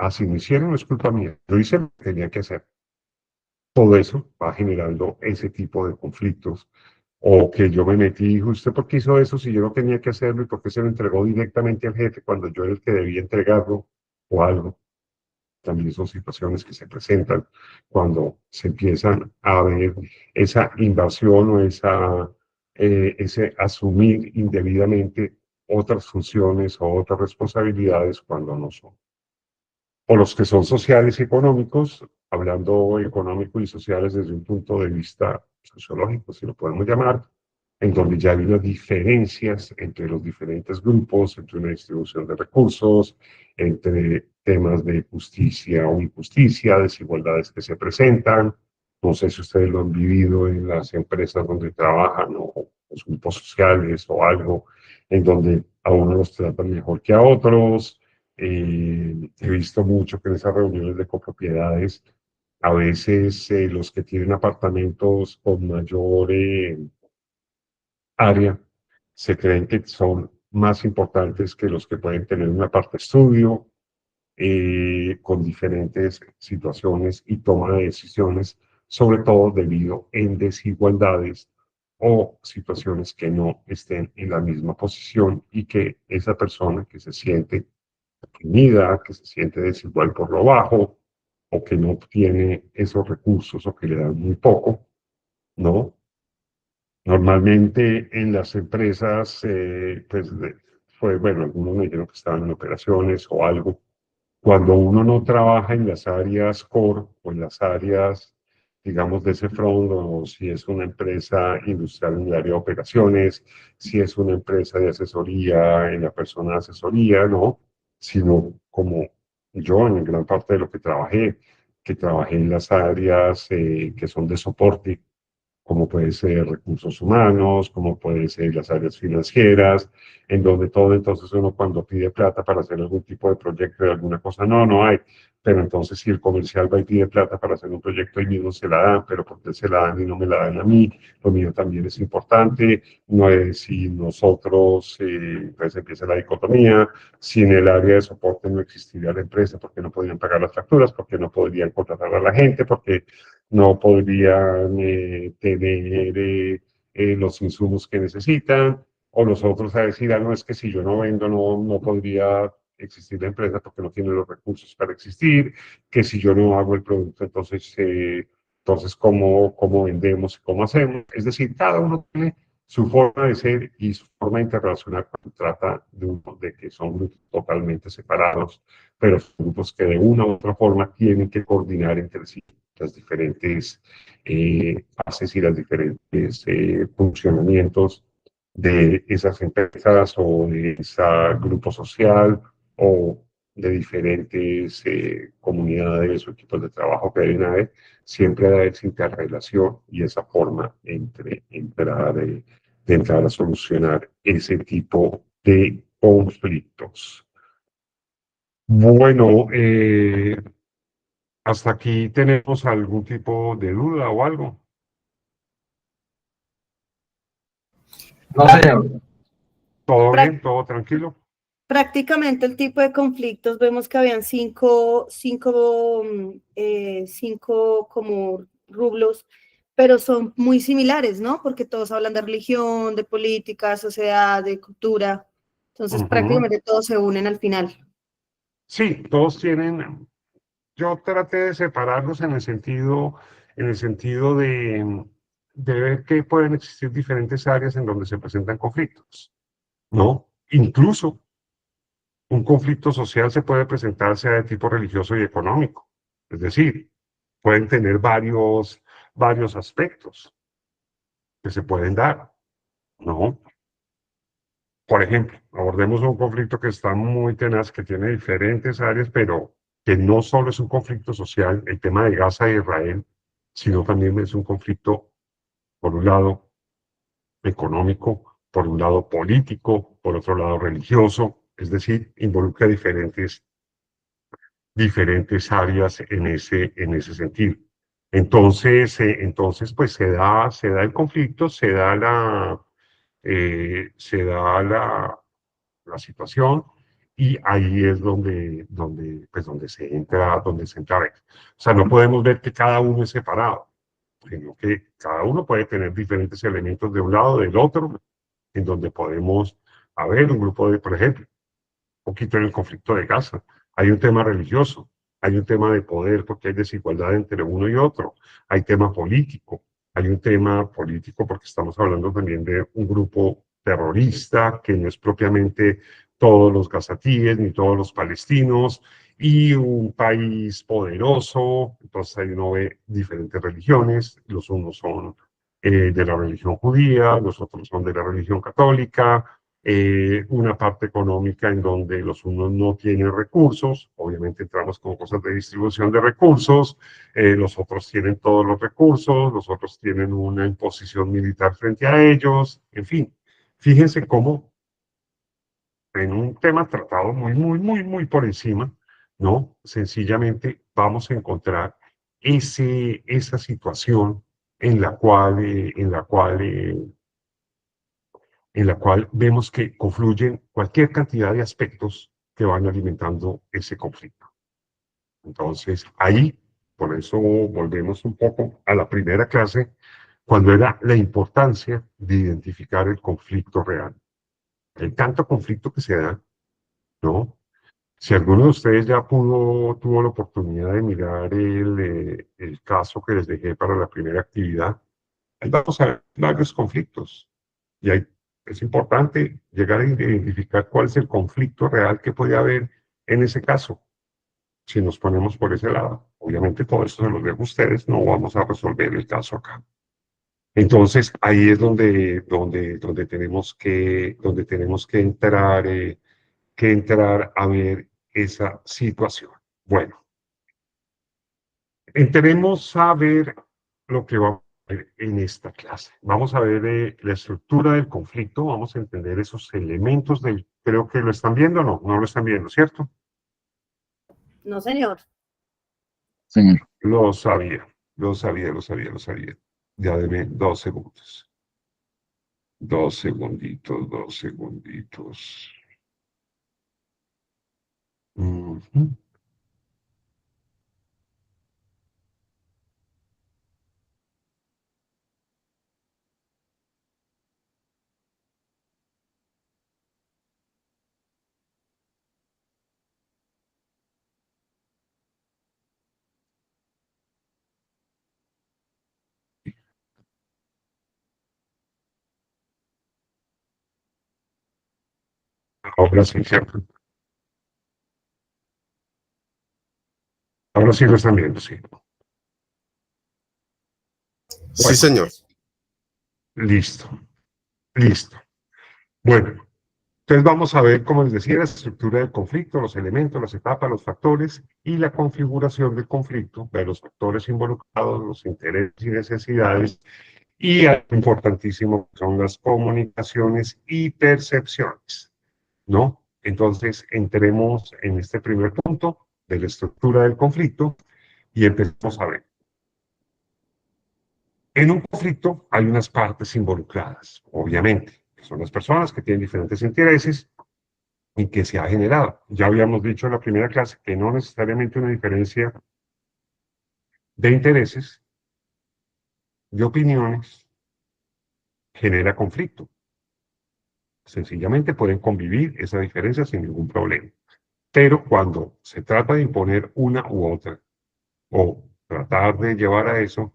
Si me hicieron, es culpa mía. Yo hice lo que tenía que hacer. Todo eso va generando ese tipo de conflictos. O que yo me metí y dije, ¿usted por qué hizo eso si yo no tenía que hacerlo y por qué se lo entregó directamente al jefe cuando yo era el que debía entregarlo o algo? También son situaciones que se presentan cuando se empiezan a ver esa invasión o ese asumir indebidamente otras funciones o otras responsabilidades cuando no son. O los que son sociales y económicos, hablando económico y sociales desde un punto de vista sociológico, si lo podemos llamar, en donde ya hay unas diferencias entre los diferentes grupos, entre una distribución de recursos, entre temas de justicia o injusticia, desigualdades que se presentan. No sé si ustedes lo han vivido en las empresas donde trabajan o los grupos sociales o algo, en donde a unos los tratan mejor que a otros. He visto mucho que en esas reuniones de copropiedades, a veces los que tienen apartamentos con mayor área se creen que son más importantes que los que pueden tener una parte estudio, con diferentes situaciones y toma de decisiones, sobre todo debido en desigualdades o situaciones que no estén en la misma posición y que esa persona que se siente oprimida, que se siente desigual por lo bajo o que no tiene esos recursos o que le dan muy poco, ¿no? Normalmente en las empresas, pues fue, bueno, algunos me dijeron que estaban en operaciones o algo. Cuando uno no trabaja en las áreas core o en las áreas, digamos, de ese front, o si es una empresa industrial en el área de operaciones, si es una empresa de asesoría en la persona de asesoría, ¿no? Sino como yo en gran parte de lo que trabajé en las áreas que son de soporte, como puede ser recursos humanos, como puede ser las áreas financieras, en donde todo entonces uno cuando pide plata para hacer algún tipo de proyecto de alguna cosa, no hay. Pero entonces si el comercial va y pide plata para hacer un proyecto, ahí mismo se la dan, pero ¿por qué se la dan y no me la dan a mí? Lo mío también es importante. No es si nosotros, pues empieza la dicotomía, si en el área de soporte no existiría la empresa, porque no podrían pagar las facturas, porque no podrían contratar a la gente, porque no podrían tener los insumos que necesitan, o los otros a decir, no, es que si yo no vendo, no podría existir la empresa porque no tiene los recursos para existir, que si yo no hago el producto, entonces ¿cómo vendemos y cómo hacemos? Es decir, cada uno tiene su forma de ser y su forma de interrelacionar cuando trata de que son grupos totalmente separados, pero son grupos que de una u otra forma tienen que coordinar entre sí las diferentes fases y los diferentes funcionamientos de esas empresas o de ese grupo social o de diferentes comunidades o equipos de trabajo que deben haber, siempre hay esa interrelación y esa forma de entrar a solucionar ese tipo de conflictos. Bueno, hasta aquí tenemos algún tipo de duda o algo. No, señor. ¿Todo Prac- bien? ¿Todo tranquilo? Prácticamente el tipo de conflictos, vemos que habían cinco como rublos, pero son muy similares, ¿no? Porque todos hablan de religión, de política, sociedad, de cultura. Entonces, prácticamente todos se unen al final. Sí, todos tienen. Yo traté de separarlos en el sentido de ver que pueden existir diferentes áreas en donde se presentan conflictos, ¿no? Incluso un conflicto social se puede presentar sea de tipo religioso y económico. Es decir, pueden tener varios aspectos que se pueden dar, ¿no? Por ejemplo, abordemos un conflicto que está muy tenaz, que tiene diferentes áreas, pero que no solo es un conflicto social, el tema de Gaza e Israel, sino también es un conflicto, por un lado, económico, por un lado, político, por otro lado, religioso, es decir, involucra diferentes áreas en ese sentido. Entonces, pues se da el conflicto, se da la situación y ahí es donde se entra a ver. O sea, no podemos ver que cada uno es separado, sino que cada uno puede tener diferentes elementos de un lado, del otro, en donde podemos haber un grupo de, por ejemplo, un poquito en el conflicto de Gaza, hay un tema religioso, hay un tema de poder porque hay desigualdad entre uno y otro, hay un tema político porque estamos hablando también de un grupo terrorista que no es propiamente todos los gazatíes ni todos los palestinos y un país poderoso, entonces ahí uno ve diferentes religiones, los unos son de la religión judía, los otros son de la religión católica, una parte económica en donde los unos no tienen recursos, obviamente entramos con cosas de distribución de recursos, los otros tienen todos los recursos, los otros tienen una imposición militar frente a ellos, en fin, fíjense cómo en un tema tratado muy por encima, ¿no? Sencillamente vamos a encontrar esa situación en la cual en la cual vemos que confluyen cualquier cantidad de aspectos que van alimentando ese conflicto. Entonces, ahí, por eso volvemos un poco a la primera clase, cuando era la importancia de identificar el conflicto real. Hay tanto conflicto que se da, ¿no? Si alguno de ustedes ya tuvo la oportunidad de mirar el caso que les dejé para la primera actividad, ahí vamos a ver varios conflictos. Y ahí es importante llegar a identificar cuál es el conflicto real que puede haber en ese caso. Si nos ponemos por ese lado, obviamente todo esto se los dejo a ustedes, no vamos a resolver el caso acá. Entonces, ahí es donde tenemos que entrar a ver esa situación. Bueno, entremos a ver lo que vamos a ver en esta clase. Vamos a ver la estructura del conflicto, vamos a entender esos elementos del, creo que lo están viendo, no lo están viendo, ¿cierto? No, señor. Señor. Lo sabía. Ya deme 2 segundos. 2 segunditos. Ujú. Ahora sí, ¿cierto? Ahora sí lo están viendo, sí. Sí, señor. Listo. Bueno, entonces vamos a ver, como les decía, la estructura del conflicto, los elementos, las etapas, los factores y la configuración del conflicto, de los factores involucrados, los intereses y necesidades, y algo importantísimo son las comunicaciones y percepciones, ¿no? Entonces, entremos en este primer punto de la estructura del conflicto y empecemos a ver. En un conflicto hay unas partes involucradas, obviamente, que son las personas que tienen diferentes intereses y que se ha generado. Ya habíamos dicho en la primera clase que no necesariamente una diferencia de intereses, de opiniones, genera conflicto. Sencillamente pueden convivir esa diferencia sin ningún problema. Pero cuando se trata de imponer una u otra, o tratar de llevar a eso,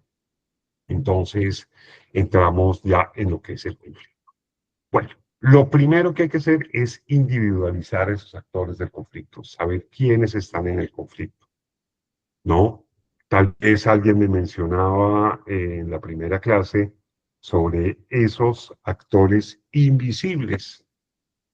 entonces entramos ya en lo que es el conflicto. Bueno, lo primero que hay que hacer es individualizar esos actores del conflicto, saber quiénes están en el conflicto, ¿no? Tal vez alguien me mencionaba en la primera clase sobre esos actores invisibles,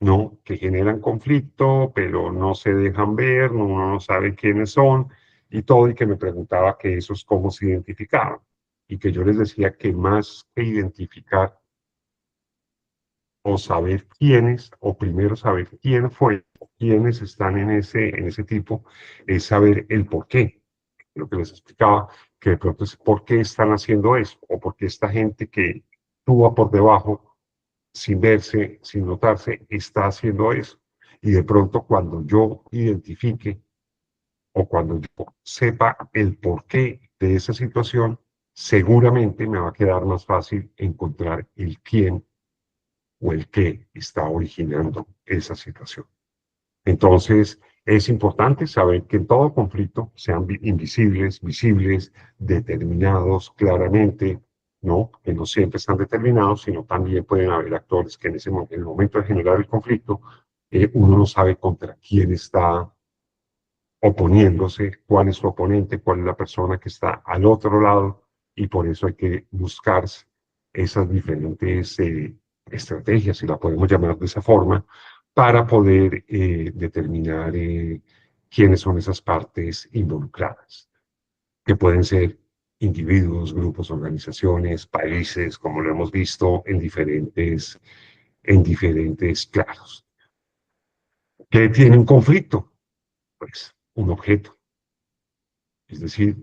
¿no? Que generan conflicto, pero no se dejan ver, uno no sabe quiénes son y todo, y que me preguntaba que esos cómo se identificaban. Y que yo les decía que más que identificar o saber quiénes, o primero saber quién fue, o quiénes están en ese tipo, es saber el por qué. Lo que les explicaba, que de pronto es por qué están haciendo eso, o por qué esta gente que actúa por debajo, sin verse, sin notarse, está haciendo eso. Y de pronto cuando yo identifique o cuando yo sepa el porqué de esa situación, seguramente me va a quedar más fácil encontrar el quién o el qué está originando esa situación. Entonces, es importante saber que en todo conflicto, sean invisibles, visibles, determinados claramente, ¿no? Que no siempre están determinados, sino también pueden haber actores que en en el momento de generar el conflicto, uno no sabe contra quién está oponiéndose, cuál es su oponente, cuál es la persona que está al otro lado, y por eso hay que buscar esas diferentes estrategias, si la podemos llamar de esa forma, para poder determinar quiénes son esas partes involucradas, que pueden ser individuos, grupos, organizaciones, países, como lo hemos visto en diferentes claros. ¿Qué tiene un conflicto? Pues un objeto, es decir,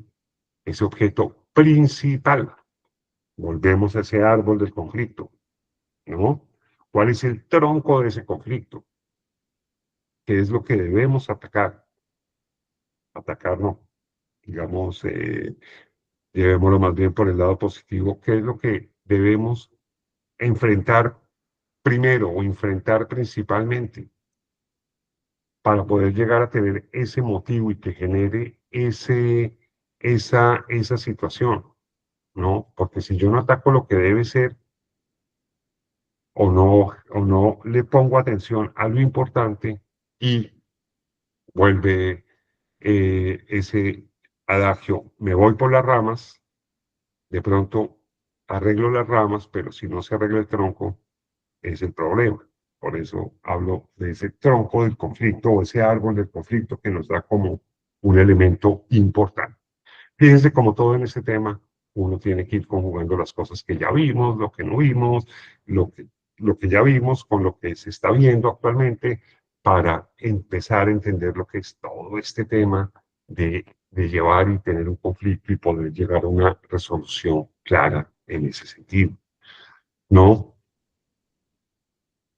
ese objeto principal. Volvemos a ese árbol del conflicto, ¿no? ¿Cuál es el tronco de ese conflicto? ¿Qué es lo que debemos atacar? Atacar no, digamos, llevémoslo más bien por el lado positivo. ¿Qué es lo que debemos enfrentar primero o enfrentar principalmente para poder llegar a tener ese motivo y que genere esa situación, ¿no? Porque si yo no ataco lo que debe ser o no le pongo atención a lo importante y vuelve ese adagio, me voy por las ramas, de pronto arreglo las ramas, pero si no se arregla el tronco, es el problema. Por eso hablo de ese tronco del conflicto o ese árbol del conflicto que nos da como un elemento importante. Fíjense, como todo en este tema, uno tiene que ir conjugando las cosas que ya vimos, lo que no vimos, lo que, lo que ya vimos con lo que se está viendo actualmente para empezar a entender lo que es todo este tema de llevar y tener un conflicto y poder llegar a una resolución clara en ese sentido. ¿No?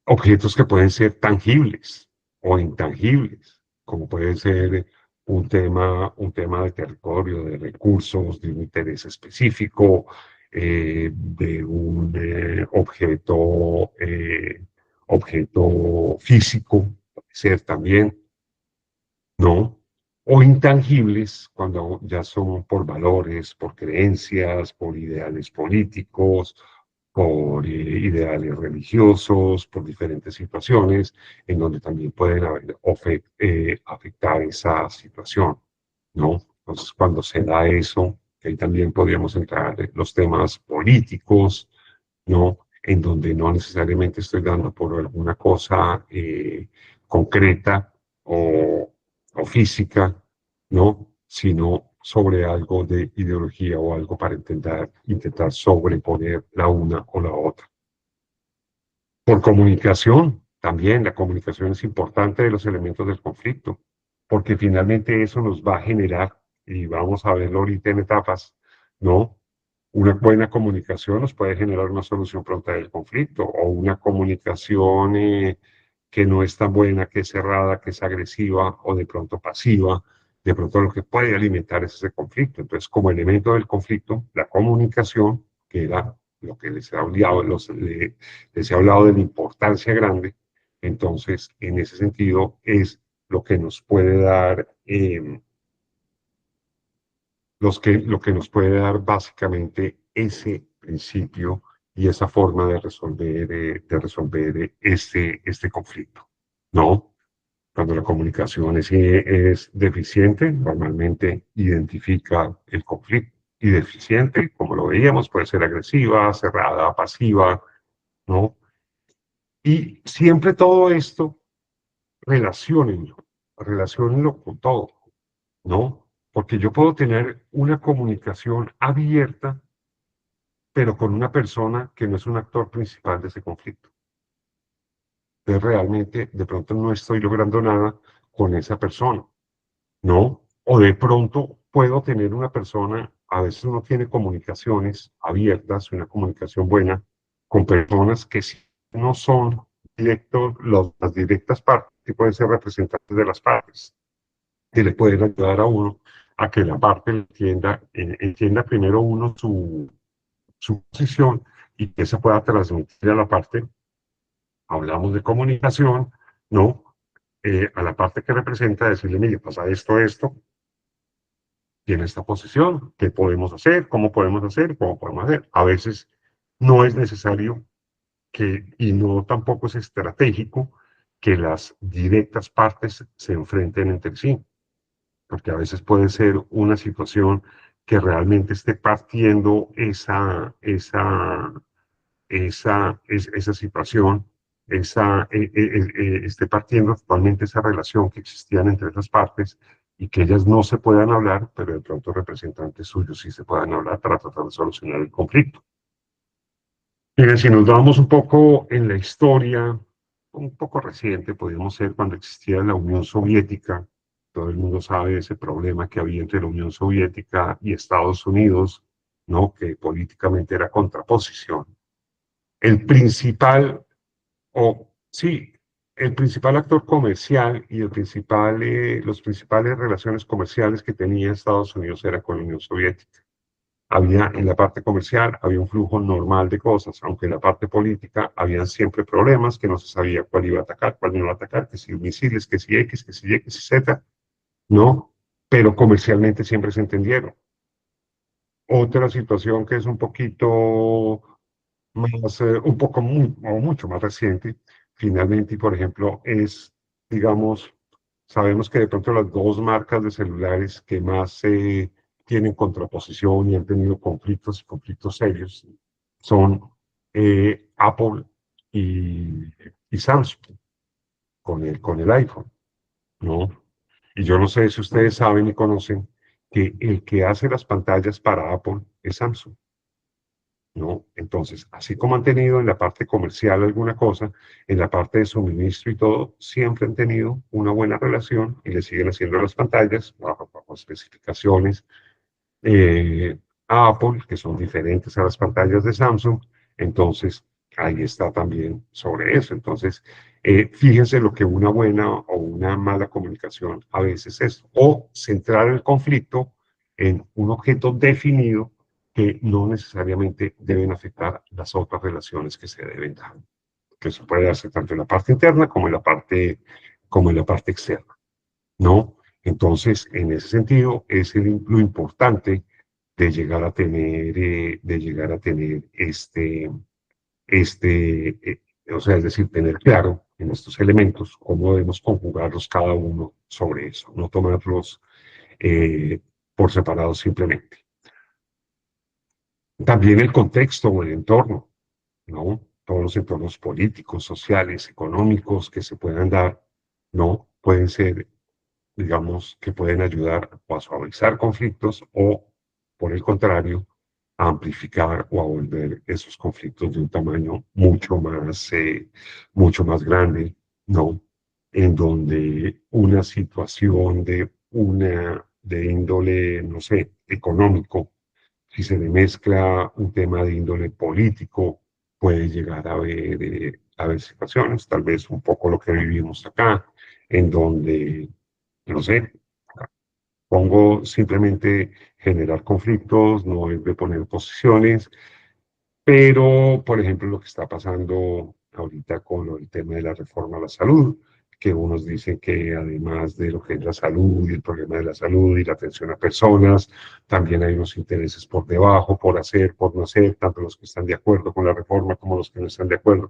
Objetos que pueden ser tangibles o intangibles, como puede ser un tema de territorio, de recursos, de un interés específico, de un objeto físico, puede ser también, ¿no? O intangibles, cuando ya son por valores, por creencias, por ideales políticos, por ideales religiosos, por diferentes situaciones, en donde también pueden afectar esa situación, ¿no? Entonces, cuando se da eso, que ahí también podríamos entrar en los temas políticos, ¿no? En donde no necesariamente estoy dando por alguna cosa concreta o física, ¿no? Sino sobre algo de ideología o algo para intentar sobreponer la una o la otra. Por comunicación, también la comunicación es importante de los elementos del conflicto, porque finalmente eso nos va a generar, y vamos a verlo ahorita en etapas, ¿no? Una buena comunicación nos puede generar una solución pronta del conflicto, o una comunicación que no es tan buena, que es cerrada, que es agresiva o de pronto pasiva, de pronto lo que puede alimentar es ese conflicto. Entonces, como elemento del conflicto, la comunicación, que era lo que les he hablado, les he hablado de la importancia grande, entonces, en ese sentido, es lo que nos puede dar, lo que nos puede dar básicamente ese principio y esa forma de resolver este conflicto, ¿no? Cuando la comunicación es deficiente, normalmente identifica el conflicto. Y deficiente, como lo veíamos, puede ser agresiva, cerrada, pasiva, ¿no? Y siempre todo esto, relaciónenlo con todo, ¿no? Porque yo puedo tener una comunicación abierta, pero con una persona que no es un actor principal de ese conflicto. Entonces realmente de pronto no estoy logrando nada con esa persona, ¿no? O de pronto puedo tener una persona, a veces uno tiene comunicaciones abiertas, una comunicación buena, con personas que sí no son directos, las directas partes, que pueden ser representantes de las partes, que le pueden ayudar a uno a que la parte entienda primero uno su posición y que se pueda transmitir a la parte, hablamos de comunicación, ¿no? A la parte que representa, decirle, mire, pasa esto, tiene esta posición, ¿qué podemos hacer? ¿Cómo podemos hacer? ¿Cómo podemos hacer? A veces no es necesario y no tampoco es estratégico que las directas partes se enfrenten entre sí, porque a veces puede ser una situación que realmente esté partiendo esa situación, esté partiendo totalmente esa relación que existían entre esas partes y que ellas no se puedan hablar, pero de pronto representantes suyos sí se puedan hablar para tratar de solucionar el conflicto. Miren, si nos vamos un poco en la historia, un poco reciente, podríamos ser cuando existía la Unión Soviética. Todo el mundo sabe ese problema que había entre la Unión Soviética y Estados Unidos, ¿no? Que políticamente era contraposición. El principal sí, el principal actor comercial y los principales relaciones comerciales que tenía Estados Unidos era con la Unión Soviética. Había en la parte comercial, había un flujo normal de cosas, aunque en la parte política habían siempre problemas, que no se sabía cuál iba a atacar, cuál no iba a atacar, que si misiles, que si X, que si Y, que si Z, ¿no? Pero comercialmente siempre se entendieron. Otra situación que es un poquito más, o mucho más reciente, finalmente, y por ejemplo, es, digamos, sabemos que de pronto las dos marcas de celulares que más tienen contraposición y han tenido conflictos y conflictos serios son Apple y, y Samsung con el iPhone, ¿no? Y yo no sé si ustedes saben y conocen que el que hace las pantallas para Apple es Samsung, ¿no? Entonces, así como han tenido en la parte comercial alguna cosa, en la parte de suministro y todo, siempre han tenido una buena relación y le siguen haciendo las pantallas bajo especificaciones a Apple, que son diferentes a las pantallas de Samsung. Entonces, ahí está también sobre eso. Entonces, fíjense lo que una buena o una mala comunicación a veces es, o centrar el conflicto en un objeto definido que no necesariamente deben afectar las otras relaciones que se deben dar, que eso puede darse tanto en la parte interna como en la parte externa, ¿no? Entonces, en ese sentido, es lo importante de llegar a tener o sea, es decir, tener claro en estos elementos cómo debemos conjugarlos cada uno sobre eso, no tomarlos eh, por separado simplemente. También el contexto o el entorno, ¿no? Todos los entornos políticos, sociales, económicos que se puedan dar, ¿no? Pueden ser, digamos, que pueden ayudar a suavizar conflictos o, por el contrario, a amplificar o a volver esos conflictos de un tamaño mucho más grande, ¿no? En donde una situación de índole, no sé, económico, si se le mezcla un tema de índole político, puede llegar a haber situaciones, tal vez un poco lo que vivimos acá, en donde, no sé, pongo simplemente generar conflictos, no es de poner posiciones, pero, por ejemplo, lo que está pasando ahorita con el tema de la reforma a la salud, que unos dicen que además de lo que es la salud y el problema de la salud y la atención a personas, también hay unos intereses por debajo, por hacer, por no hacer, tanto los que están de acuerdo con la reforma como los que no están de acuerdo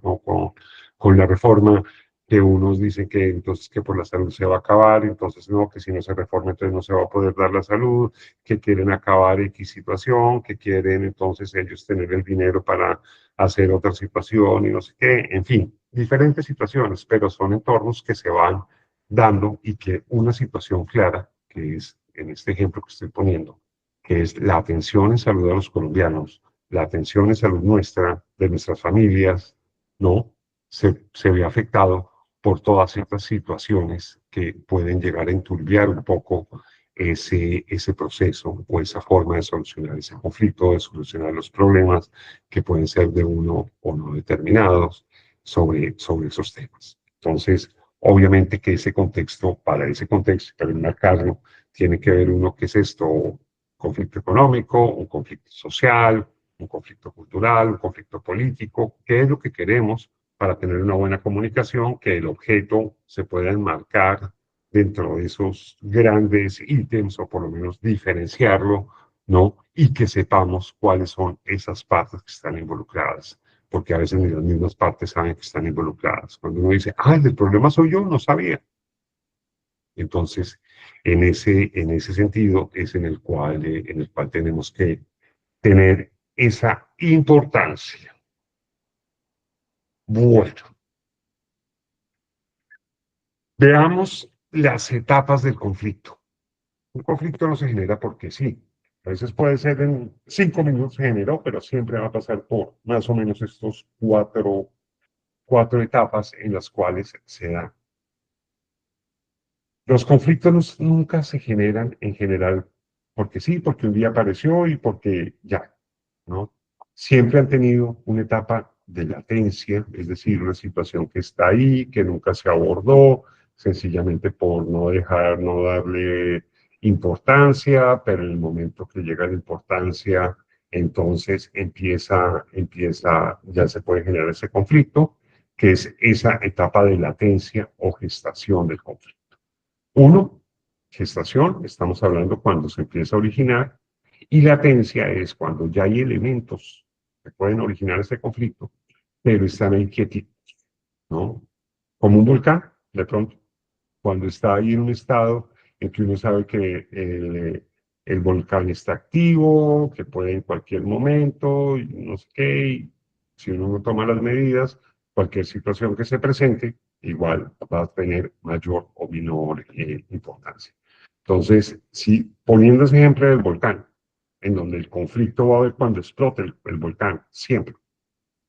con la reforma, que unos dicen que entonces que por la salud se va a acabar, entonces no, que si no se reforma entonces no se va a poder dar la salud, que quieren acabar X situación, que quieren entonces ellos tener el dinero para hacer otra situación y no sé qué, en fin, diferentes situaciones, pero son entornos que se van dando y que una situación clara, que es en este ejemplo que estoy poniendo, que es la atención en salud a los colombianos, la atención en salud nuestra, de nuestras familias, ¿no? Se ve afectado por todas estas situaciones que pueden llegar a enturbiar un poco ese proceso o esa forma de solucionar ese conflicto, de solucionar los problemas que pueden ser de uno o no determinados sobre esos temas. Entonces, obviamente que para ese contexto, para enmarcarlo, tiene que ver uno qué es esto, un conflicto económico, un conflicto social, un conflicto cultural, un conflicto político, qué es lo que queremos para tener una buena comunicación, que el objeto se pueda enmarcar dentro de esos grandes ítems o por lo menos diferenciarlo, ¿no? Y que sepamos cuáles son esas partes que están involucradas, porque a veces ni las mismas partes saben que están involucradas. Cuando uno dice, el problema soy yo, no sabía. Entonces, en ese sentido es en el cual tenemos que tener esa importancia. Bueno, veamos las etapas del conflicto. Un conflicto no se genera porque sí. A veces puede ser en 5 minutos se generó, pero siempre va a pasar por más o menos estos cuatro etapas en las cuales se da. Los conflictos nunca se generan en general porque sí, porque un día apareció y porque ya, ¿no? Siempre han tenido una etapa de latencia, es decir, una situación que está ahí, que nunca se abordó, sencillamente por no darle importancia, pero en el momento que llega la importancia, entonces ya se puede generar ese conflicto, que es esa etapa de latencia o gestación del conflicto. Uno, gestación, estamos hablando cuando se empieza a originar, y latencia es cuando ya hay elementos que pueden originar este conflicto, pero están ahí quietitos, ¿no? Como un volcán, de pronto, cuando está ahí en un estado en que uno sabe que el volcán está activo, que puede en cualquier momento, y no sé qué, y si uno no toma las medidas, cualquier situación que se presente, igual va a tener mayor o menor importancia. Entonces, si poniendo ese ejemplo del volcán, en donde el conflicto va a haber cuando explote el volcán, siempre,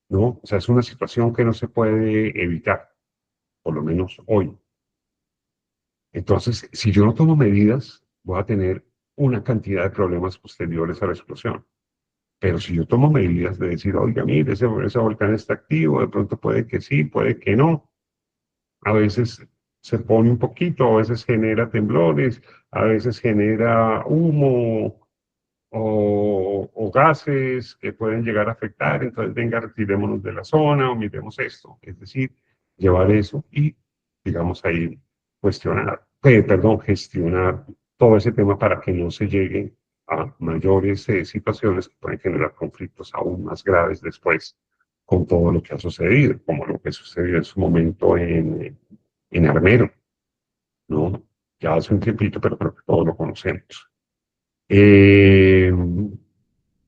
¿no? O sea, es una situación que no se puede evitar, por lo menos hoy. Entonces, si yo no tomo medidas, voy a tener una cantidad de problemas posteriores a la explosión. Pero si yo tomo medidas de decir, oiga, mire, ese volcán está activo, de pronto puede que sí, puede que no. A veces se pone un poquito, a veces genera temblores, a veces genera humo o gases que pueden llegar a afectar. Entonces, venga, retirémonos de la zona o miremos esto. Es decir, llevar eso y, digamos, ahí gestionar todo ese tema para que no se llegue a mayores situaciones que pueden generar conflictos aún más graves después con todo lo que ha sucedido, como lo que sucedió en su momento en Armero, ¿no? Ya hace un tiempito, pero creo que todos lo conocemos.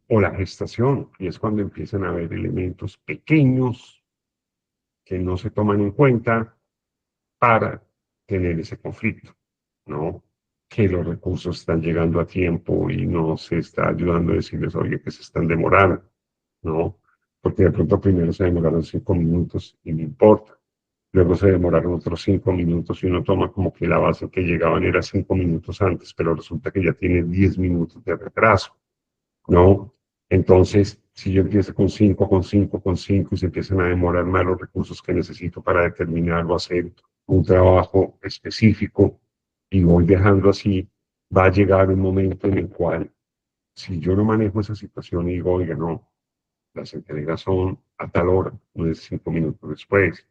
O la gestación, y es cuando empiezan a haber elementos pequeños que no se toman en cuenta para tener ese conflicto, ¿no? Que los recursos están llegando a tiempo y no se está ayudando a decirles, oye, que se están demorando, ¿no? Porque de pronto primero se demoraron 5 minutos y no importa. Luego se demoraron otros 5 minutos y uno toma como que la base que llegaban era 5 minutos antes, pero resulta que ya tiene 10 minutos de retraso, ¿no? Entonces, si yo empiezo con 5, con 5, con 5 y se empiezan a demorar más los recursos que necesito para determinar o hacer un trabajo específico y voy dejando así, va a llegar un momento en el cual, si yo no manejo esa situación y digo, oiga, no, las entregas son a tal hora, no es 5 minutos después,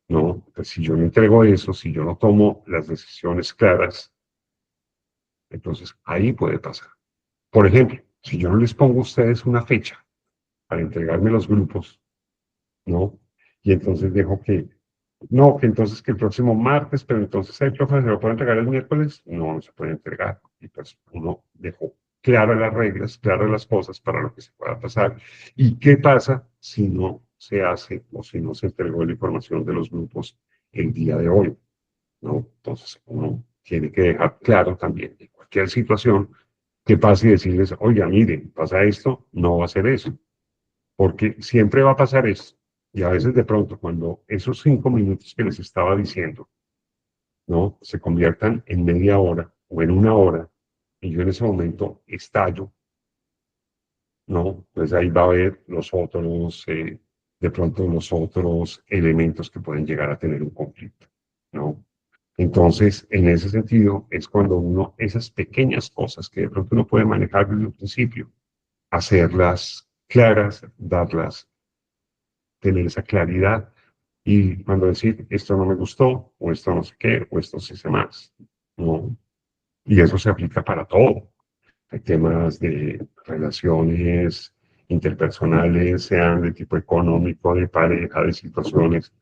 ¿no? Pues si yo no entrego eso, si yo no tomo las decisiones claras, entonces ahí puede pasar. Por ejemplo, si yo no les pongo a ustedes una fecha para entregarme los grupos, ¿no? Y entonces dejo que, no, que entonces que el próximo martes, pero entonces el profe se lo puede entregar el miércoles, no se puede entregar. Y pues uno dejó claras las reglas, claras las cosas para lo que se pueda pasar. ¿Y qué pasa si no se hace o si no se entregó la información de los grupos el día de hoy? ¿No? Entonces uno tiene que dejar claro también en cualquier situación que pase y decirles, oiga, miren, pasa esto, no va a ser eso. Porque siempre va a pasar esto. Y a veces de pronto, cuando esos 5 minutos que les estaba diciendo, ¿no? Se conviertan en media hora o en una hora, y yo en ese momento estallo, ¿no? Pues ahí va a haber de pronto los otros elementos que pueden llegar a tener un conflicto, ¿no? Entonces, en ese sentido, es cuando uno, esas pequeñas cosas que de pronto uno puede manejar desde un principio, hacerlas claras, tener esa claridad y cuando decir esto no me gustó, o esto no sé qué, o esto sí sé más, ¿no? Y eso se aplica para todo. Hay temas de relaciones interpersonales, sean de tipo económico, de pareja, de situaciones.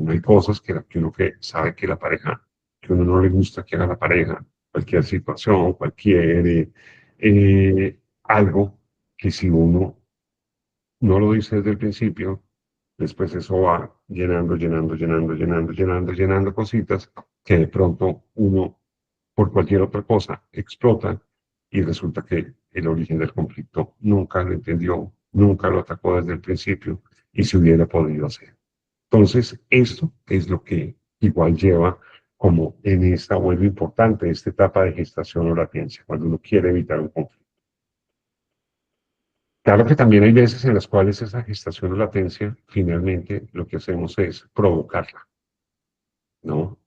Hay cosas que uno que sabe que la pareja, que uno no le gusta que haga la pareja, cualquier situación, algo que si uno no lo dice desde el principio, después eso va llenando cositas que de pronto uno, por cualquier otra cosa, explota y resulta que el origen del conflicto nunca lo entendió, nunca lo atacó desde el principio y se hubiera podido hacer. Entonces, esto es lo que igual lleva como en esta vuelve importante, esta etapa de gestación o latencia, cuando uno quiere evitar un conflicto. Claro que también hay veces en las cuales esa gestación o latencia, finalmente lo que hacemos es provocarla, ¿no?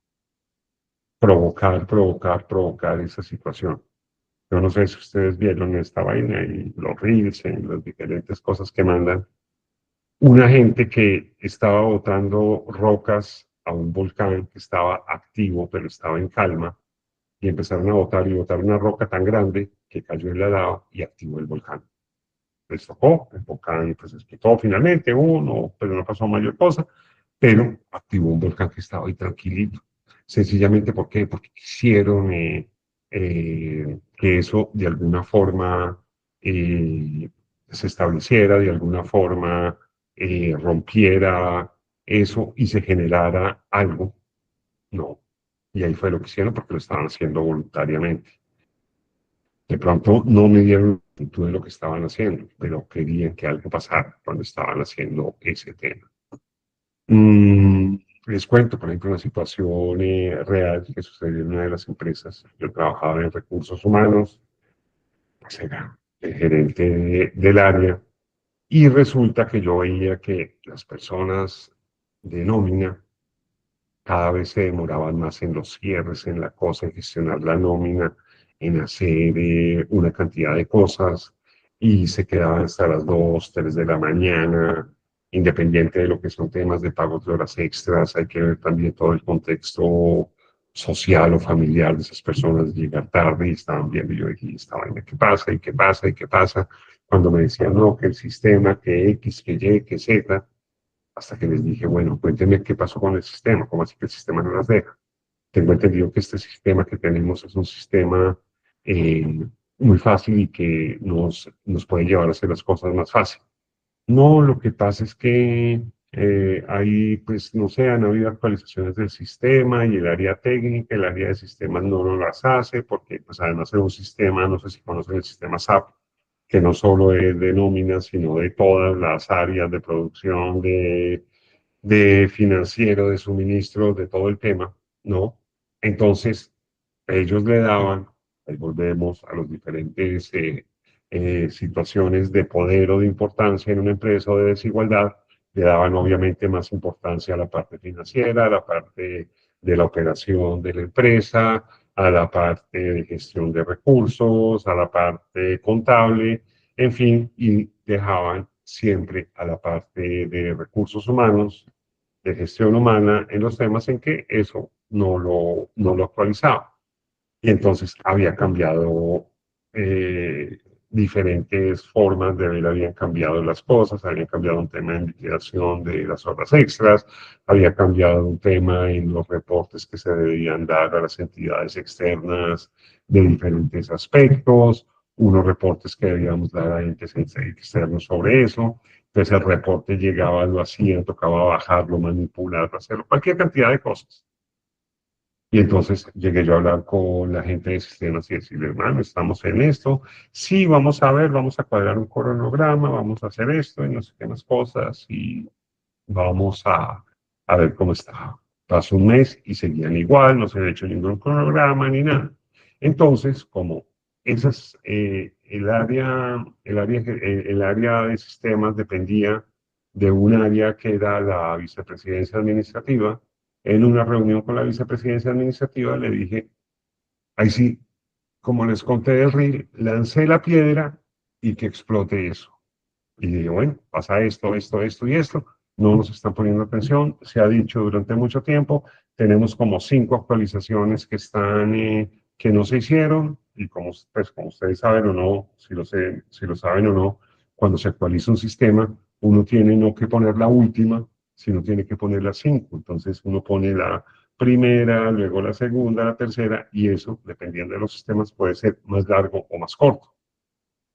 Provocar esa situación. Yo no sé si ustedes vieron esta vaina y los reels, en las diferentes cosas que mandan. Una gente que estaba botando rocas a un volcán que estaba activo, pero estaba en calma, y empezaron a botar y botar una roca tan grande que cayó en la lava y activó el volcán. Les tocó, el volcán pues explotó finalmente uno, pero no pasó mayor cosa, pero activó un volcán que estaba ahí tranquilito. Sencillamente, ¿por qué? Porque quisieron que eso de alguna forma se estableciera, de alguna forma rompiera eso y se generara algo. No. Y ahí fue lo que hicieron porque lo estaban haciendo voluntariamente. De pronto no me dieron magnitud de lo que estaban haciendo, pero querían que algo pasara cuando estaban haciendo ese tema. Les cuento, por ejemplo, una situación real que sucedió en una de las empresas. Yo trabajaba en recursos humanos, pues era el gerente del área, y resulta que yo veía que las personas de nómina cada vez se demoraban más en los cierres, en la cosa, en gestionar la nómina, en hacer una cantidad de cosas y se quedaban hasta las 2, 3 de la mañana, independiente de lo que son temas de pagos de horas extras, hay que ver también todo el contexto social o familiar de esas personas, llegar tarde y estaban viendo, y yo dije, esta vaina, ¿qué pasa? ¿Y qué pasa? ¿Y qué pasa? Cuando me decían, no, que el sistema, que X, que Y, que Z, hasta que les dije, bueno, cuéntenme qué pasó con el sistema, cómo así que el sistema no las deja. Tengo entendido que este sistema que tenemos es un sistema muy fácil y que nos puede llevar a hacer las cosas más fácil. No, lo que pasa es que ahí, pues, no sé, han habido actualizaciones del sistema y el área técnica, el área de sistemas no las hace, porque, pues, además es un sistema, no sé si conocen el sistema SAP, que no solo es de nóminas, sino de todas las áreas de producción, de financiero, de suministro, de todo el tema, ¿no? Entonces, ellos le daban, ahí volvemos a los diferentes situaciones de poder o de importancia en una empresa o de desigualdad, le daban obviamente más importancia a la parte financiera, a la parte de la operación de la empresa, a la parte de gestión de recursos, a la parte contable, en fin, y dejaban siempre a la parte de recursos humanos, de gestión humana, en los temas en que eso no lo actualizaba. Y entonces había cambiado diferentes formas de ver, habían cambiado las cosas, habían cambiado un tema en liquidación de las horas extras, había cambiado un tema en los reportes que se debían dar a las entidades externas de diferentes aspectos, unos reportes que debíamos dar a entes externos sobre eso. Entonces el reporte llegaba, lo hacían, tocaba bajarlo, manipularlo, hacerlo, cualquier cantidad de cosas. Y entonces llegué yo a hablar con la gente de sistemas y decirle, hermano, estamos en esto, sí, vamos a ver, vamos a cuadrar un cronograma, vamos a hacer esto y no sé qué más cosas y vamos a ver cómo está. Pasó un mes y seguían igual, no se había hecho ningún cronograma ni nada. Entonces, como esas, el área de sistemas dependía de un área que era la vicepresidencia administrativa, en una reunión con la vicepresidencia administrativa le dije, ahí sí, como les conté del reel, lancé la piedra y que explote eso. Y dije, bueno, pasa esto, esto y esto, no nos están poniendo atención, se ha dicho durante mucho tiempo, tenemos como 5 actualizaciones que están, que no se hicieron, y como, pues, como ustedes saben o no, si lo saben o no, cuando se actualiza un sistema, uno tiene no que poner la última, sino tiene que poner las 5. Entonces uno pone la primera, luego la segunda, la tercera, y eso, dependiendo de los sistemas, puede ser más largo o más corto.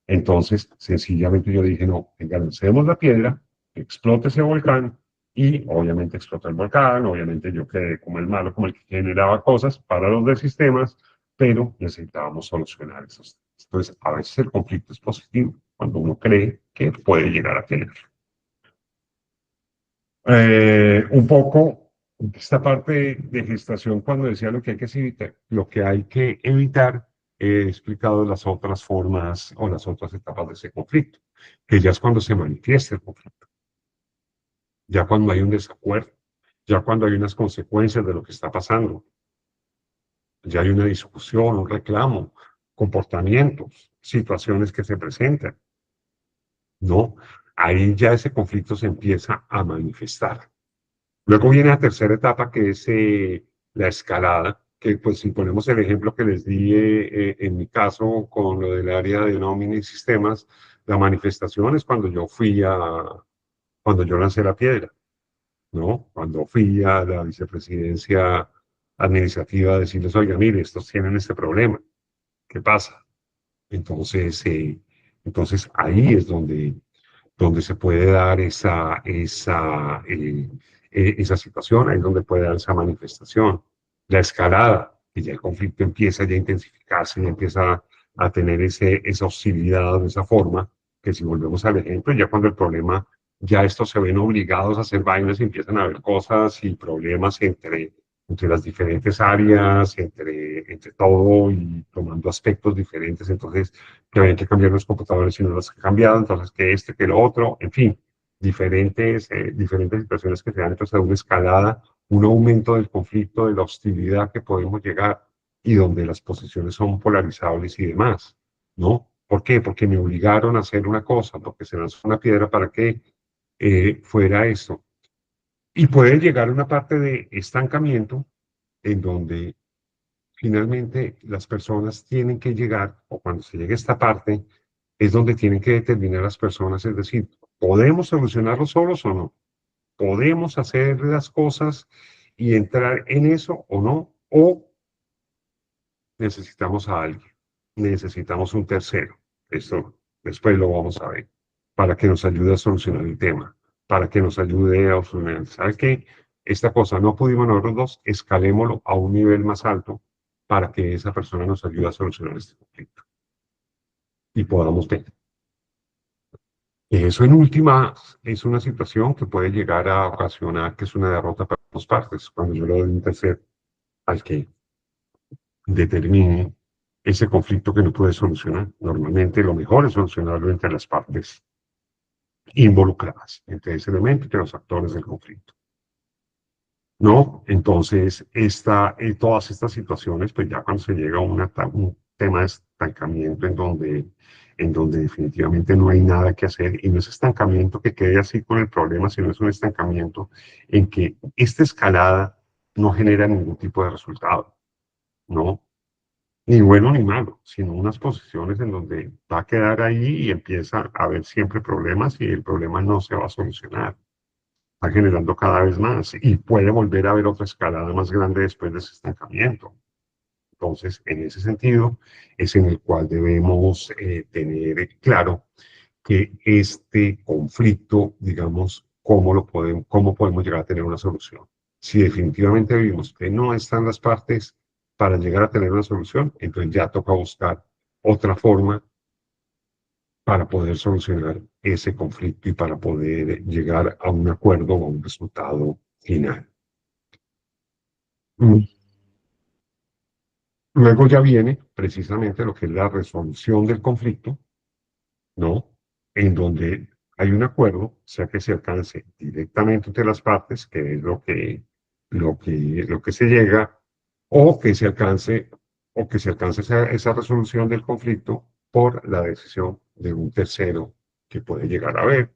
Entonces, sencillamente yo dije, no, venga, lancemos la piedra, explote ese volcán, y obviamente explotó el volcán, obviamente yo quedé como el malo, como el que generaba cosas para los de sistemas, pero necesitábamos solucionar esos temas. Entonces, a veces el conflicto es positivo cuando uno cree que puede llegar a tener. Un poco esta parte de gestación, cuando decía lo que hay que evitar he explicado las otras formas o las otras etapas de ese conflicto, que ya es cuando se manifiesta el conflicto, ya cuando hay un desacuerdo, ya cuando hay unas consecuencias de lo que está pasando, ya hay una discusión, un reclamo, comportamientos, situaciones que se presentan, ¿no? Ahí ya ese conflicto se empieza a manifestar. Luego viene la tercera etapa, que es la escalada, que pues si ponemos el ejemplo que les di en mi caso con lo del área de nómina y sistemas, la manifestación es cuando yo lancé la piedra, ¿no? Cuando fui a la vicepresidencia administrativa a decirles, oiga, mire, estos tienen este problema, ¿qué pasa? Entonces, entonces ahí es donde se puede dar esa situación, ahí es donde puede dar esa manifestación. La escalada, que ya el conflicto empieza ya a intensificarse, ya empieza a tener esa hostilidad de esa forma, que si volvemos al ejemplo, ya cuando el problema, ya estos se ven obligados a hacer vainas y empiezan a haber cosas y problemas entre las diferentes áreas, entre todo y tomando aspectos diferentes, entonces que había que cambiar los computadores y no los han cambiado, entonces que lo otro, en fin, diferentes situaciones que se dan, entonces a una escalada, un aumento del conflicto, de la hostilidad que podemos llegar y donde las posiciones son polarizables y demás, ¿no? ¿Por qué? Porque me obligaron a hacer una cosa, porque se lanzó una piedra para que fuera esto. Y puede llegar a una parte de estancamiento en donde finalmente las personas tienen que llegar, o cuando se llegue a esta parte, es donde tienen que determinar las personas, es decir, ¿podemos solucionarlo solos o no? ¿Podemos hacer las cosas y entrar en eso o no? ¿O necesitamos a alguien? Necesitamos un tercero. Esto después lo vamos a ver, para que nos ayude a solucionar el tema, para que nos ayude a solucionar. ¿Sabes qué? Esta cosa no pudimos nosotros dos, escalémoslo a un nivel más alto para que esa persona nos ayude a solucionar este conflicto y podamos ver. Eso en última es una situación que puede llegar a ocasionar que es una derrota para dos partes, cuando yo le doy un tercer al que determine ese conflicto que no puede solucionar. Normalmente lo mejor es solucionarlo entre las partes involucradas, entre ese elemento y entre los actores del conflicto. ¿No? Entonces, todas estas situaciones, pues ya cuando se llega a un tema de estancamiento en donde definitivamente no hay nada que hacer, y no es estancamiento que quede así con el problema, sino es un estancamiento en que esta escalada no genera ningún tipo de resultado, ¿no? Ni bueno ni malo, sino unas posiciones en donde va a quedar ahí y empieza a haber siempre problemas y el problema no se va a solucionar. Está generando cada vez más y puede volver a haber otra escalada más grande después de ese estancamiento. Entonces, en ese sentido, es en el cual debemos tener claro que este conflicto, digamos, cómo podemos llegar a tener una solución. Si definitivamente vimos que no están las partes para llegar a tener una solución, entonces ya toca buscar otra forma para poder solucionar ese conflicto y para poder llegar a un acuerdo o a un resultado final. Luego ya viene precisamente lo que es la resolución del conflicto, ¿no? En donde hay un acuerdo, sea que se alcance directamente entre las partes, que es lo que se llega, o que se alcance esa resolución del conflicto por la decisión de un tercero que puede llegar a haber.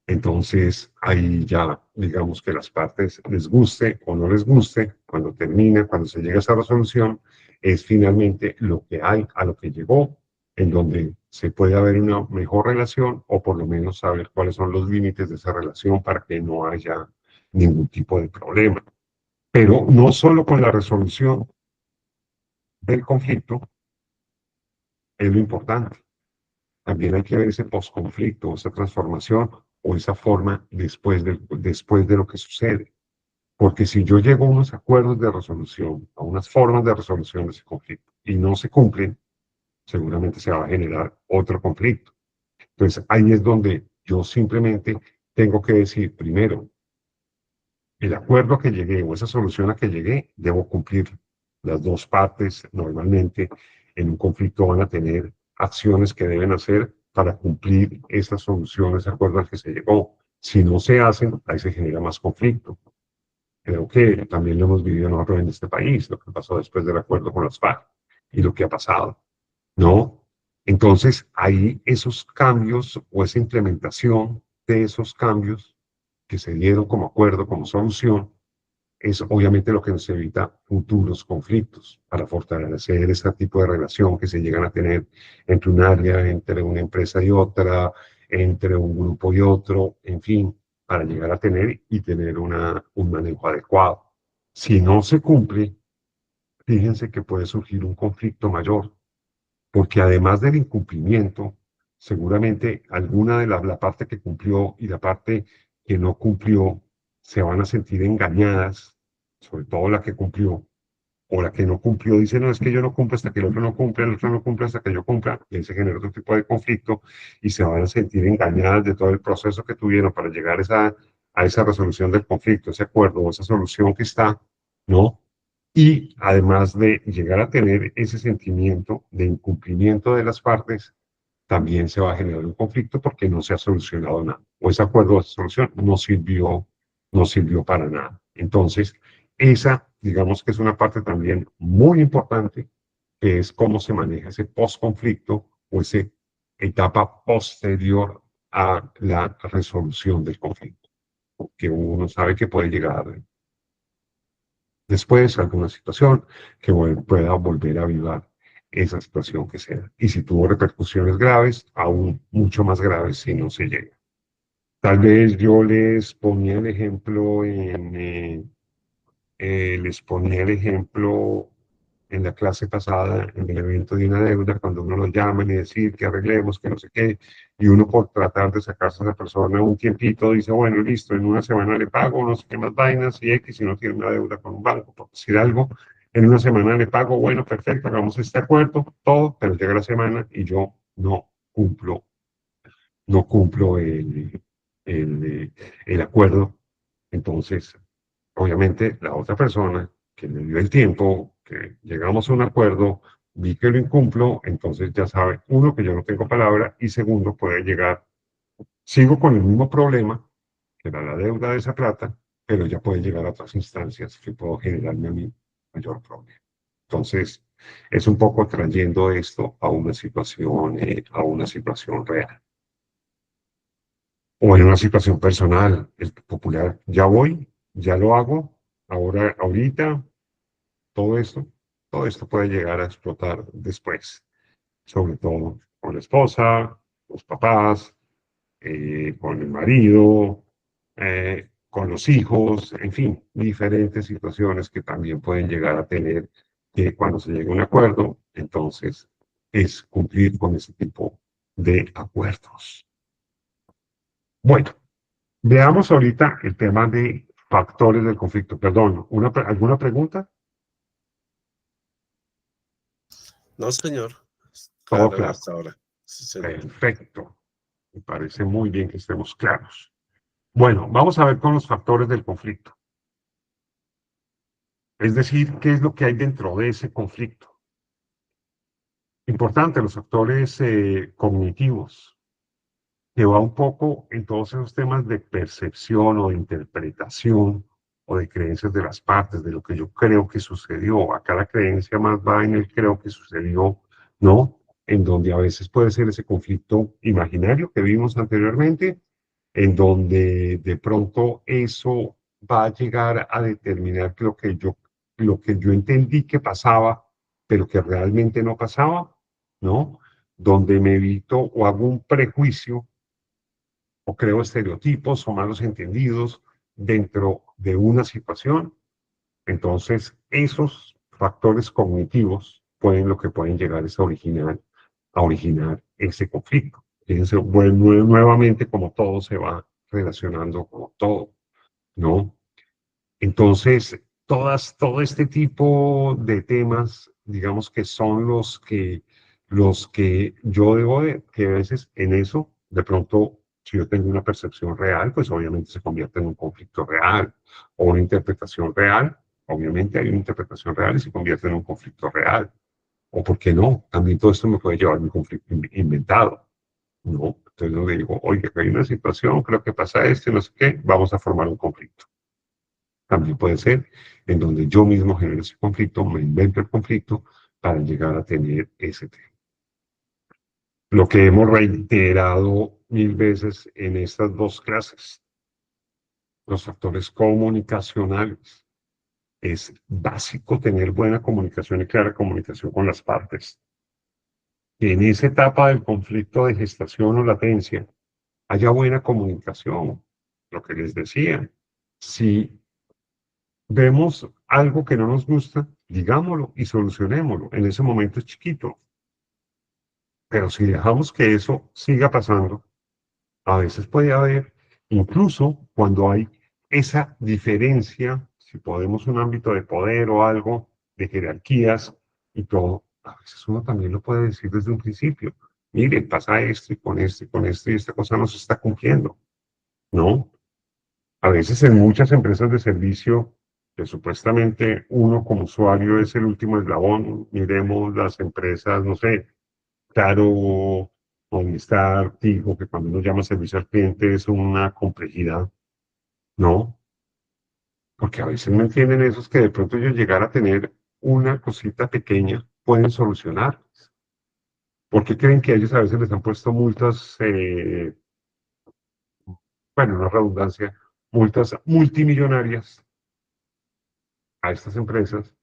Entonces, ahí ya, digamos que las partes les guste o no les guste, cuando termina, cuando se llega a esa resolución, es finalmente lo que hay, a lo que llegó, en donde se puede haber una mejor relación o por lo menos saber cuáles son los límites de esa relación para que no haya ningún tipo de problema. Pero no solo con la resolución del conflicto es lo importante. También hay que ver ese posconflicto, esa transformación o esa forma después de lo que sucede. Porque si yo llego a unos acuerdos de resolución, a unas formas de resolución de ese conflicto y no se cumplen, seguramente se va a generar otro conflicto. Entonces ahí es donde yo simplemente tengo que decir, primero, el acuerdo a que llegué o esa solución a que llegué, debo cumplir las dos partes normalmente en un conflicto van a tener acciones que deben hacer para cumplir esas soluciones de acuerdo al que se llegó. Si no se hacen, ahí se genera más conflicto. Creo que también lo hemos vivido nosotros en este país, lo que pasó después del acuerdo con las FARC y lo que ha pasado, ¿no? Entonces, ahí esos cambios o esa implementación de esos cambios que se dieron como acuerdo, como solución, es obviamente lo que nos evita futuros conflictos para fortalecer ese tipo de relación que se llegan a tener entre un área, entre una empresa y otra, entre un grupo y otro, en fin, para llegar a tener y tener un manejo adecuado. Si no se cumple, fíjense que puede surgir un conflicto mayor, porque además del incumplimiento, seguramente alguna de la parte que cumplió y la parte que no cumplió se van a sentir engañadas, sobre todo la que cumplió, o la que no cumplió dice, no, es que yo no cumplo hasta que el otro no cumple, el otro no cumple hasta que yo cumpla, y ahí se genera otro tipo de conflicto, y se van a sentir engañadas de todo el proceso que tuvieron para llegar a esa resolución del conflicto, ese acuerdo o esa solución que está, ¿no? Y además de llegar a tener ese sentimiento de incumplimiento de las partes, también se va a generar un conflicto porque no se ha solucionado nada. O ese acuerdo de solución no sirvió para nada. Entonces, esa, digamos que es una parte también muy importante, que es cómo se maneja ese post-conflicto o esa etapa posterior a la resolución del conflicto. Porque uno sabe que puede llegar después alguna situación que pueda volver a avivar esa situación que sea. Y si tuvo repercusiones graves, aún mucho más graves si no se llega. Tal vez yo les ponía el ejemplo en la clase pasada, en el evento de una deuda, cuando uno lo llama y decir que arreglemos, que no sé qué, y uno por tratar de sacarse a esa persona un tiempito dice, bueno, listo, en una semana le pago, no sé qué más vainas, y X, si no tiene una deuda con un banco, por decir algo, en una semana le pago, bueno, perfecto, hagamos este acuerdo, todo, pero llega la semana y yo no cumplo el acuerdo. Entonces, obviamente, la otra persona que me dio el tiempo, que llegamos a un acuerdo, vi que lo incumplo, entonces ya sabe, uno, que yo no tengo palabra, y segundo, puede llegar, sigo con el mismo problema, que era la deuda de esa plata, pero ya puede llegar a otras instancias que puedo generarme a mí mayor problema. Entonces, es un poco trayendo esto a una situación real. O en una situación personal, el popular, ya voy, ya lo hago, ahora, ahorita, todo esto puede llegar a explotar después, sobre todo con la esposa, los papás, con el marido, con los hijos, en fin, diferentes situaciones que también pueden llegar a tener que cuando se llegue a un acuerdo, entonces es cumplir con ese tipo de acuerdos. Bueno, veamos ahorita el tema de factores del conflicto. Perdón, ¿alguna pregunta? No, señor. Todo Claro, claro. hasta ahora. Sí, señor. Perfecto. Me parece muy bien que estemos claros. Bueno, vamos a ver con los factores del conflicto. Es decir, ¿qué es lo que hay dentro de ese conflicto? Importante, los factores cognitivos, que va un poco en todos esos temas de percepción o de interpretación o de creencias de las partes, de lo que yo creo que sucedió. Acá la creencia más va en el creo que sucedió, ¿no? En donde a veces puede ser ese conflicto imaginario que vimos anteriormente, en donde de pronto eso va a llegar a determinar que lo que yo entendí que pasaba, pero que realmente no pasaba, ¿no? Donde me evito o hago un prejuicio o creo estereotipos o malos entendidos dentro de una situación. Entonces, esos factores cognitivos lo que pueden llegar es a originar ese conflicto. Fíjense, bueno, nuevamente como todo se va relacionando como todo, ¿no? Entonces, todo este tipo de temas, digamos que son los que yo debo de, que a veces en eso, de pronto, si yo tengo una percepción real, pues obviamente se convierte en un conflicto real, o una interpretación real, obviamente hay una interpretación real y se convierte en un conflicto real. O por qué no, también todo esto me puede llevar a un conflicto inventado, ¿no? Entonces yo digo, oye, que hay una situación, creo que pasa esto y no sé qué, vamos a formar un conflicto. También puede ser en donde yo mismo genero ese conflicto, me invento el conflicto para llegar a tener ese tema. Lo que hemos reiterado 1000 veces en estas dos clases, los factores comunicacionales. Es básico tener buena comunicación y clara comunicación con las partes. Que en esa etapa del conflicto de gestación o latencia haya buena comunicación. Lo que les decía, si vemos algo que no nos gusta, digámoslo y solucionémoslo. En ese momento es chiquito. Pero si dejamos que eso siga pasando, a veces puede haber, incluso cuando hay esa diferencia, si podemos un ámbito de poder o algo, de jerarquías y todo, a veces uno también lo puede decir desde un principio. Mire, pasa esto y con esto y con esto y esta cosa no se está cumpliendo, ¿no? A veces en muchas empresas de servicio, que supuestamente uno como usuario es el último eslabón, miremos las empresas, no sé, Claro, Movistar, Tigo, que cuando uno llama servicio al cliente es una complejidad, ¿no? Porque a veces no entienden esos que de pronto ellos llegar a tener una cosita pequeña pueden solucionar. ¿Por qué creen que a ellos a veces les han puesto multas, bueno, una redundancia, multas multimillonarias a estas empresas?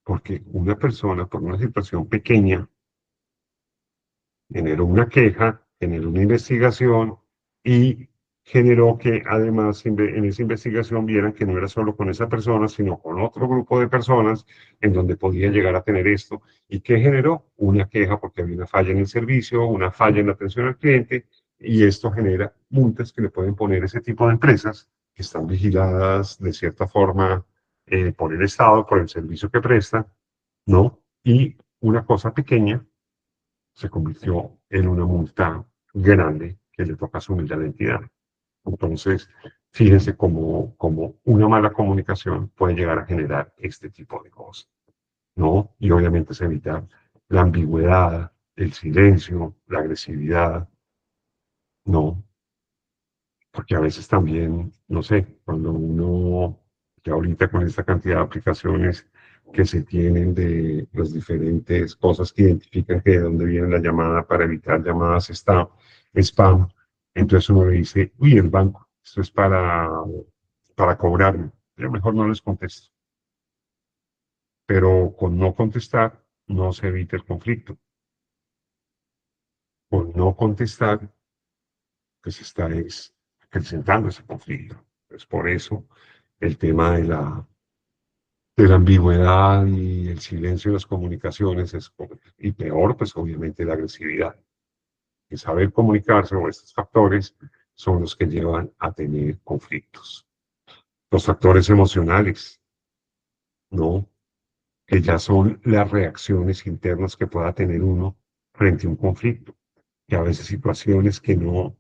Porque una persona por una situación pequeña generó una queja, generó una investigación y generó que además en esa investigación vieran que no era solo con esa persona, sino con otro grupo de personas en donde podían llegar a tener esto. ¿Y qué generó? Una queja porque había una falla en el servicio, una falla en la atención al cliente, y esto genera multas que le pueden poner ese tipo de empresas que están vigiladas de cierta forma por el Estado, por el servicio que prestan, ¿no? Y una cosa pequeña se convirtió en una multa grande que le toca asumir a la entidad. Entonces, fíjense cómo una mala comunicación puede llegar a generar este tipo de cosas, ¿no? Y obviamente es evitar la ambigüedad, el silencio, la agresividad, ¿no? Porque a veces también, no sé, cuando uno, ya ahorita con esta cantidad de aplicaciones que se tienen de las diferentes cosas que identifican que de dónde viene la llamada para evitar llamadas spam, entonces uno le dice, uy, el banco, esto es para cobrarme. Yo mejor no les contesto. Pero con no contestar no se evita el conflicto. Con no contestar, pues está acrecentando ese conflicto. Pues por eso el tema de la ambigüedad y el silencio en las comunicaciones y peor, pues obviamente la agresividad. El saber comunicarse o estos factores son los que llevan a tener conflictos. Los factores emocionales, ¿no? Que ya son las reacciones internas que pueda tener uno frente a un conflicto. Que a veces situaciones que no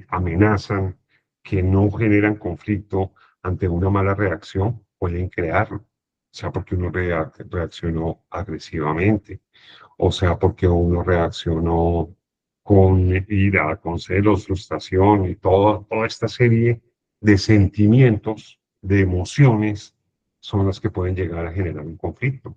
amenazan, que no generan conflicto ante una mala reacción, pueden crearlo. O sea, porque uno reaccionó agresivamente, o sea, porque uno reaccionó con ira, con celos, frustración y toda esta serie de sentimientos, de emociones, son las que pueden llegar a generar un conflicto.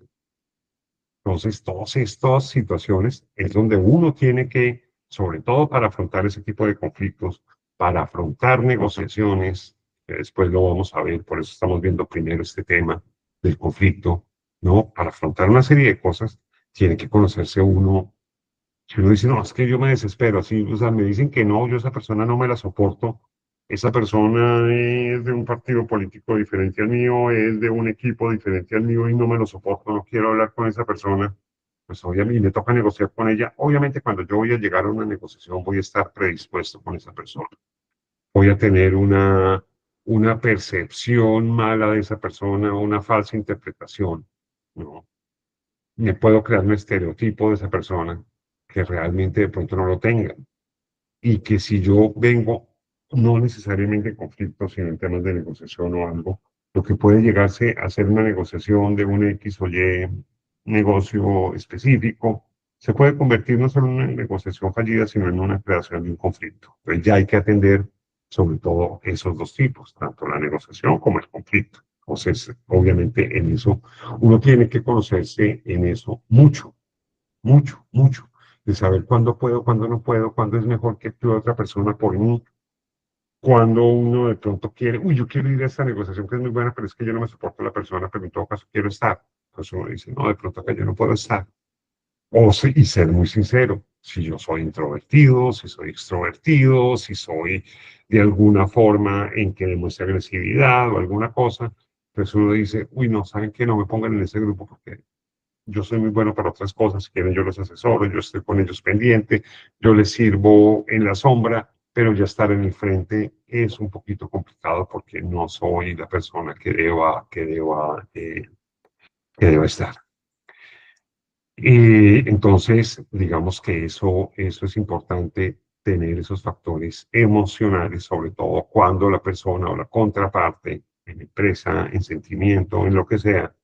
Entonces, todas estas situaciones es donde uno tiene que, sobre todo para afrontar ese tipo de conflictos, para afrontar negociaciones, que después lo vamos a ver, por eso estamos viendo primero este tema del conflicto, ¿no? Para afrontar una serie de cosas, tiene que conocerse uno. Si uno dice, no, es que yo me desespero, así, o sea, me dicen que no, yo esa persona no me la soporto, esa persona es de un partido político diferente al mío, es de un equipo diferente al mío y no me lo soporto, no quiero hablar con esa persona, pues obviamente me toca negociar con ella. Obviamente cuando yo voy a llegar a una negociación voy a estar predispuesto con esa persona. Voy a tener una percepción mala de esa persona, una falsa interpretación, ¿no? Me puedo crear un estereotipo de esa persona que realmente de pronto no lo tenga. Y que si yo vengo, no necesariamente en conflicto, sino en temas de negociación o algo, lo que puede llegarse a ser una negociación de un X o Y negocio específico, se puede convertir no solo en una negociación fallida, sino en una creación de un conflicto. Entonces ya hay que atender sobre todo esos dos tipos, tanto la negociación como el conflicto. Entonces, obviamente en eso, uno tiene que conocerse en eso mucho, mucho, mucho, de saber cuándo puedo, cuándo no puedo, cuándo es mejor que actúe otra persona por mí, cuando uno de pronto quiere, uy, yo quiero ir a esta negociación que es muy buena, pero es que yo no me soporto a la persona, pero en todo caso quiero estar. Entonces uno dice, no, de pronto acá yo no puedo estar. Y ser muy sincero, si yo soy introvertido, si soy extrovertido, si soy de alguna forma en que demuestre agresividad o alguna cosa, pues uno dice, uy, no, ¿saben qué? No me pongan en ese grupo porque yo soy muy bueno para otras cosas, si quieren yo los asesoro, yo estoy con ellos pendiente, yo les sirvo en la sombra, pero ya estar en el frente es un poquito complicado porque no soy la persona que deba estar. Entonces, digamos que eso es importante, tener esos factores emocionales, sobre todo cuando la persona o la contraparte, en empresa, en sentimiento, en lo que sea,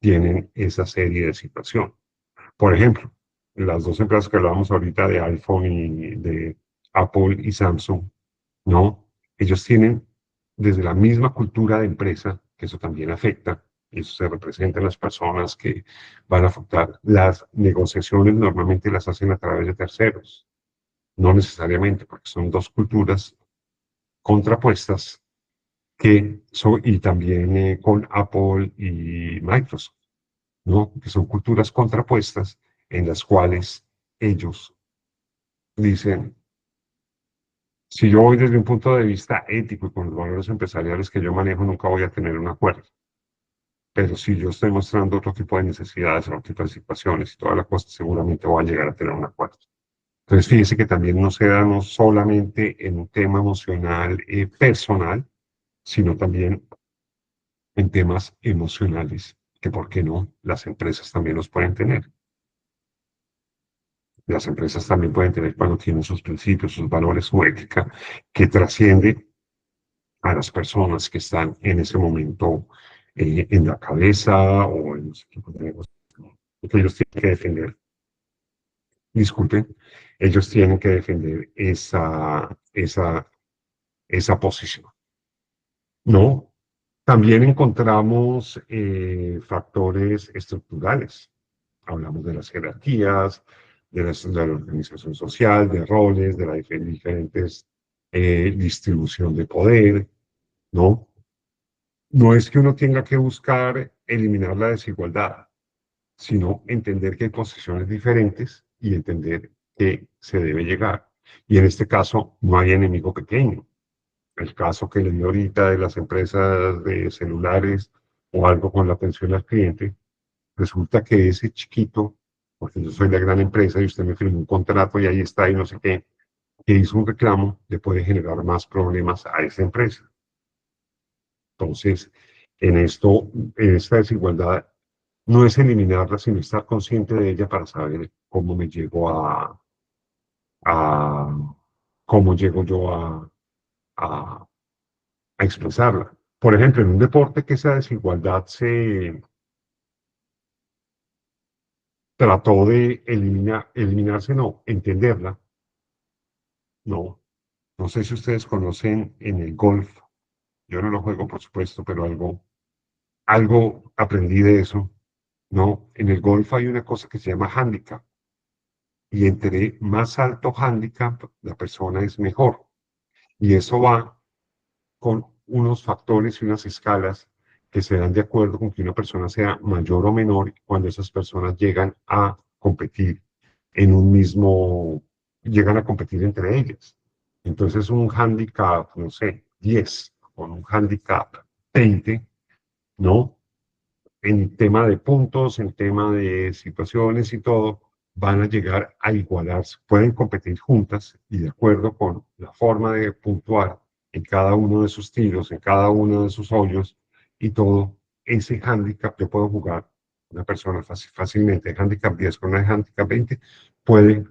tienen esa serie de situaciones. Por ejemplo, las dos empresas que hablábamos ahorita de iPhone y de Apple y Samsung, ¿no? Ellos tienen desde la misma cultura de empresa, que eso también afecta, y eso se representa en las personas que van a afectar. Las negociaciones normalmente las hacen a través de terceros, no necesariamente, porque son dos culturas contrapuestas y también con Apple y Microsoft, ¿no? Que son culturas contrapuestas en las cuales ellos dicen, si yo voy desde un punto de vista ético y con los valores empresariales que yo manejo, nunca voy a tener un acuerdo. Pero si yo estoy mostrando otro tipo de necesidades, otro tipo de situaciones y toda la cosa, seguramente voy a llegar a tener un acuerdo. Entonces, fíjese que también no se da no solamente en un tema emocional personal, sino también en temas emocionales, que por qué no, las empresas también los pueden tener. Las empresas también pueden tener cuando tienen sus principios, sus valores, su ética, que trasciende a las personas que están en ese momento en la cabeza o en los equipos de negocio, que ellos tienen que defender. Disculpen, ellos tienen que defender esa posición. No, también encontramos factores estructurales. Hablamos de las jerarquías, de la organización social, de roles, de la diferentes distribución de poder, ¿no? No es que uno tenga que buscar eliminar la desigualdad, sino entender que hay posiciones diferentes y entender que se debe llegar. Y en este caso no hay enemigo pequeño. El caso que le dio ahorita de las empresas de celulares o algo con la atención al cliente, resulta que ese chiquito, porque yo soy la gran empresa y usted me firmó un contrato y ahí está y no sé qué, que hizo un reclamo, le puede generar más problemas a esa empresa. Entonces, en esta desigualdad, no es eliminarla, sino estar consciente de ella para saber cómo me llego a cómo llego yo a expresarla. Por ejemplo, en un deporte que esa desigualdad se trató de eliminarse, no, entenderla, no. No sé si ustedes conocen en el golf, yo no lo juego, por supuesto, pero algo aprendí de eso, ¿no? En el golf hay una cosa que se llama handicap, y entre más alto handicap, la persona es mejor. Y eso va con unos factores y unas escalas que se dan de acuerdo con que una persona sea mayor o menor cuando esas personas llegan a competir llegan a competir entre ellas. Entonces un handicap, no sé, 10 con un handicap 20, ¿no? En tema de puntos, en tema de situaciones y todo, van a llegar a igualarse. Pueden competir juntas y de acuerdo con la forma de puntuar en cada uno de sus tiros, en cada uno de sus hoyos y todo, ese handicap yo puedo jugar. Una persona fácilmente de handicap 10 con una de handicap 20 puede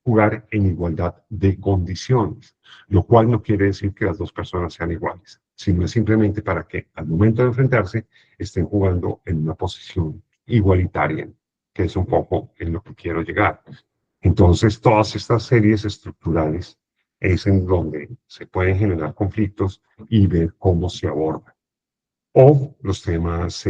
jugar en igualdad de condiciones, lo cual no quiere decir que las dos personas sean iguales, sino es simplemente para que al momento de enfrentarse estén jugando en una posición igualitaria, que es un poco en lo que quiero llegar. Entonces, todas estas series estructurales es en donde se pueden generar conflictos y ver cómo se abordan. O los temas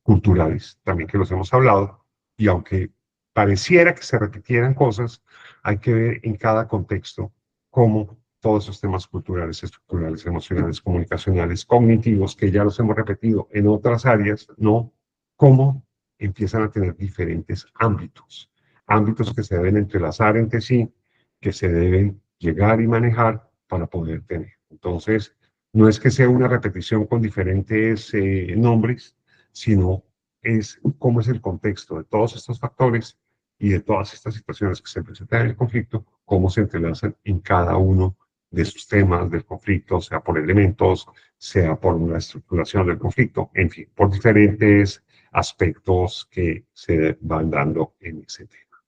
culturales, también que los hemos hablado, y aunque pareciera que se repitieran cosas, hay que ver en cada contexto cómo todos esos temas culturales, estructurales, emocionales, comunicacionales, cognitivos, que ya los hemos repetido en otras áreas, ¿no? Cómo empiezan a tener diferentes ámbitos, ámbitos que se deben entrelazar entre sí, que se deben llegar y manejar para poder tener. Entonces, no es que sea una repetición con diferentes nombres, sino es cómo es el contexto de todos estos factores y de todas estas situaciones que se presentan en el conflicto, cómo se entrelazan en cada uno de sus temas del conflicto, sea por elementos, sea por una estructuración del conflicto, en fin, por diferentes aspectos que se van dando en ese tema.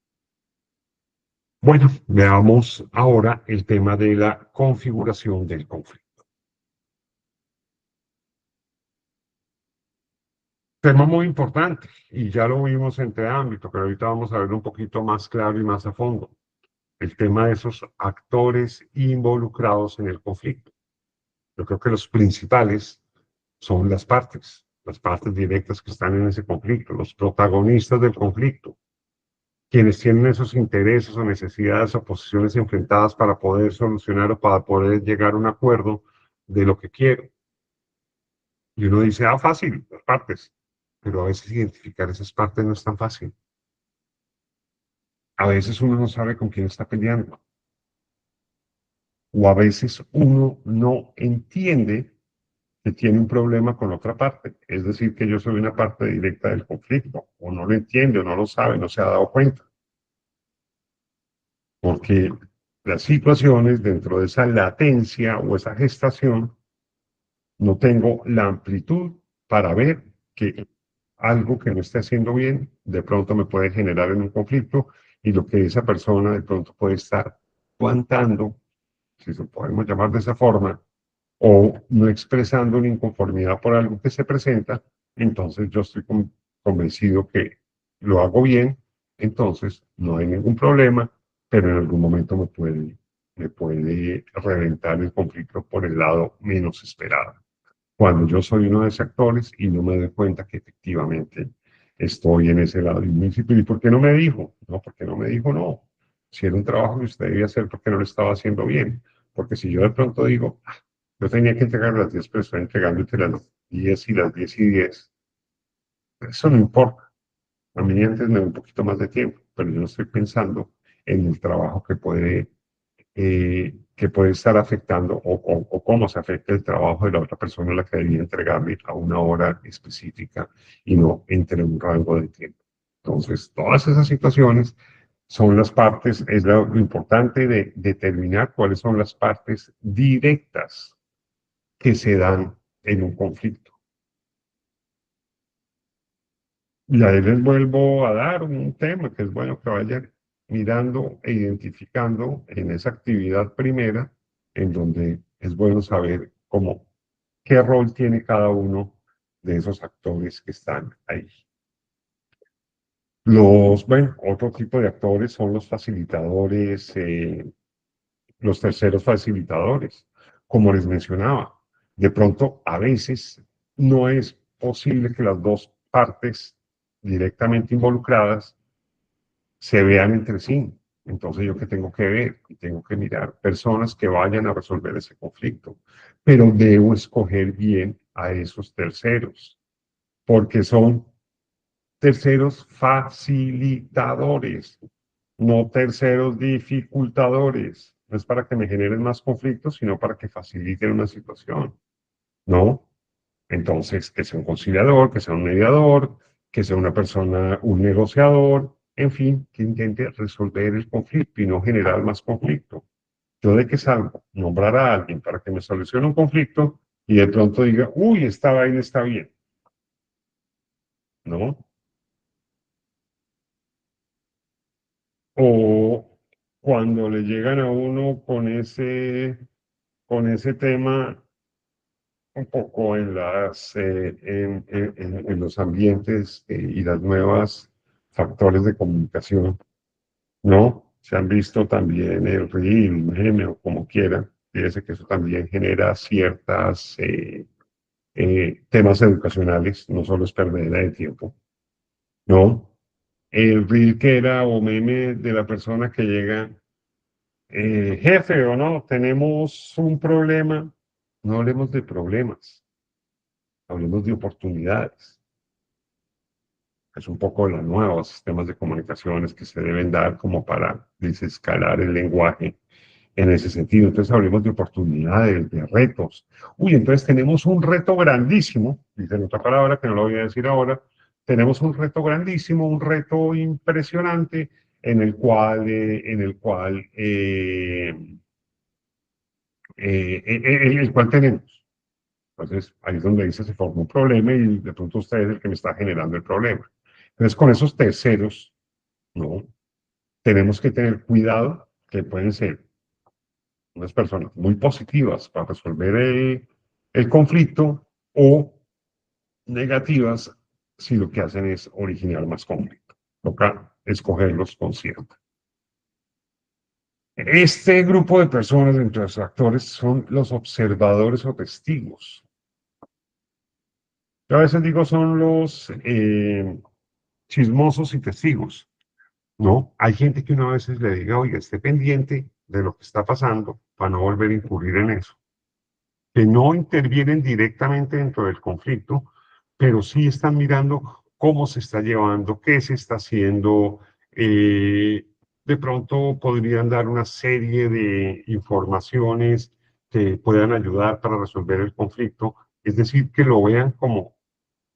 Bueno, veamos ahora el tema de la configuración del conflicto. Tema muy importante, y ya lo vimos entre ámbitos, pero ahorita vamos a verlo un poquito más claro y más a fondo. El tema de esos actores involucrados en el conflicto. Yo creo que los principales son las partes directas que están en ese conflicto, los protagonistas del conflicto, quienes tienen esos intereses o necesidades o posiciones enfrentadas para poder solucionar o para poder llegar a un acuerdo de lo que quiero. Y uno dice, ah, fácil, las partes, pero a veces identificar esas partes no es tan fácil. A veces uno no sabe con quién está peleando. O a veces uno no entiende que tiene un problema con otra parte. Es decir, que yo soy una parte directa del conflicto. O no lo entiende, o no lo sabe, no se ha dado cuenta. Porque las situaciones dentro de esa latencia o esa gestación, no tengo la amplitud para ver que algo que no esté haciendo bien, de pronto me puede generar en un conflicto y lo que esa persona de pronto puede estar aguantando, si se podemos llamar de esa forma, o no expresando una inconformidad por algo que se presenta, entonces yo estoy convencido que lo hago bien, entonces no hay ningún problema, pero en algún momento me puede reventar el conflicto por el lado menos esperado. Cuando yo soy uno de esos actores y no me doy cuenta que efectivamente estoy en ese lado. Y me dice, ¿y por qué no me dijo? No, porque no me dijo no. Si era un trabajo que usted debía hacer, ¿por qué no lo estaba haciendo bien? Porque si yo de pronto digo, "Ah, yo tenía que entregar las 10, pero estoy entregando entre las 10 y las 10 y 10, eso no importa. A mí antes me da un poquito más de tiempo, pero yo no estoy pensando en el trabajo que puede estar afectando o cómo se afecta el trabajo de la otra persona a la que debía entregarle a una hora específica y no entre un rango de tiempo. Entonces, todas esas situaciones son las partes, es lo importante de determinar cuáles son las partes directas que se dan en un conflicto. Y ahí les vuelvo a dar un tema que es bueno que vayan mirando e identificando en esa actividad primera, en donde es bueno saber cómo, qué rol tiene cada uno de esos actores que están ahí. Bueno, otro tipo de actores son los facilitadores, los terceros facilitadores, como les mencionaba. De pronto, a veces no es posible que las dos partes directamente involucradas se vean entre sí. Entonces, ¿yo qué tengo que ver? Tengo que mirar personas que vayan a resolver ese conflicto, pero debo escoger bien a esos terceros, porque son terceros facilitadores, no terceros dificultadores. No es para que me generen más conflictos, sino para que faciliten una situación, ¿no? Entonces, que sea un conciliador, que sea un mediador, que sea una persona, un negociador, en fin, que intente resolver el conflicto y no generar más conflicto. ¿Yo de qué salgo? Nombrar a alguien para que me solucione un conflicto y de pronto diga, uy, esta vaina está bien, ¿no? O cuando le llegan a uno con ese tema un poco en en los ambientes y las nuevas factores de comunicación, ¿no? Se han visto también el reel, meme o como quieran. Fíjese que eso también genera ciertas temas educacionales, no solo es perdedera de tiempo, ¿no? El reel que era o meme de la persona que llega, jefe o no, tenemos un problema, no hablemos de problemas, hablemos de oportunidades. Es un poco los nuevos sistemas de comunicaciones que se deben dar como para desescalar el lenguaje en ese sentido. Entonces hablemos de oportunidades, de retos. Uy, entonces tenemos un reto grandísimo, dice en otra palabra que no lo voy a decir ahora, tenemos un reto grandísimo, un reto impresionante el cual tenemos. Entonces, ahí es donde dice se forma un problema y de pronto usted es el que me está generando el problema. Entonces, con esos terceros, ¿no? Tenemos que tener cuidado que pueden ser unas personas muy positivas para resolver el conflicto o negativas si lo que hacen es originar más conflicto. Toca escogerlos con cierto. Este grupo de personas, entre los actores, son los observadores o testigos. Yo a veces digo son los chismosos y testigos, ¿no? Hay gente que uno a veces le diga, oiga, esté pendiente de lo que está pasando para no volver a incurrir en eso. Que no intervienen directamente dentro del conflicto, pero sí están mirando cómo se está llevando, qué se está haciendo. De pronto podrían dar una serie de informaciones que puedan ayudar para resolver el conflicto, es decir, que lo vean como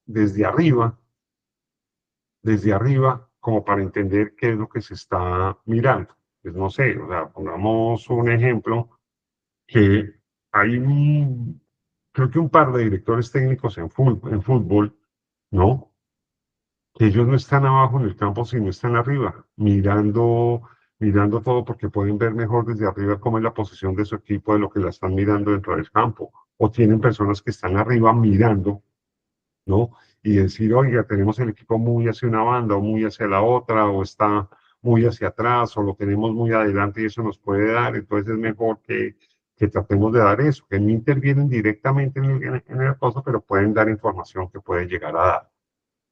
desde arriba, como para entender qué es lo que se está mirando. Pues no sé, o sea, pongamos un ejemplo que hay creo que un par de directores técnicos en fútbol, ¿no? Que ellos no están abajo en el campo, sino están arriba, mirando todo porque pueden ver mejor desde arriba cómo es la posición de su equipo de lo que la están mirando dentro del campo. O tienen personas que están arriba mirando, ¿no? Y decir, oiga, tenemos el equipo muy hacia una banda o muy hacia la otra, o está muy hacia atrás, o lo tenemos muy adelante y eso nos puede dar. Entonces es mejor que tratemos de dar eso, que no intervienen directamente en el cosa, pero pueden dar información que puede llegar a dar.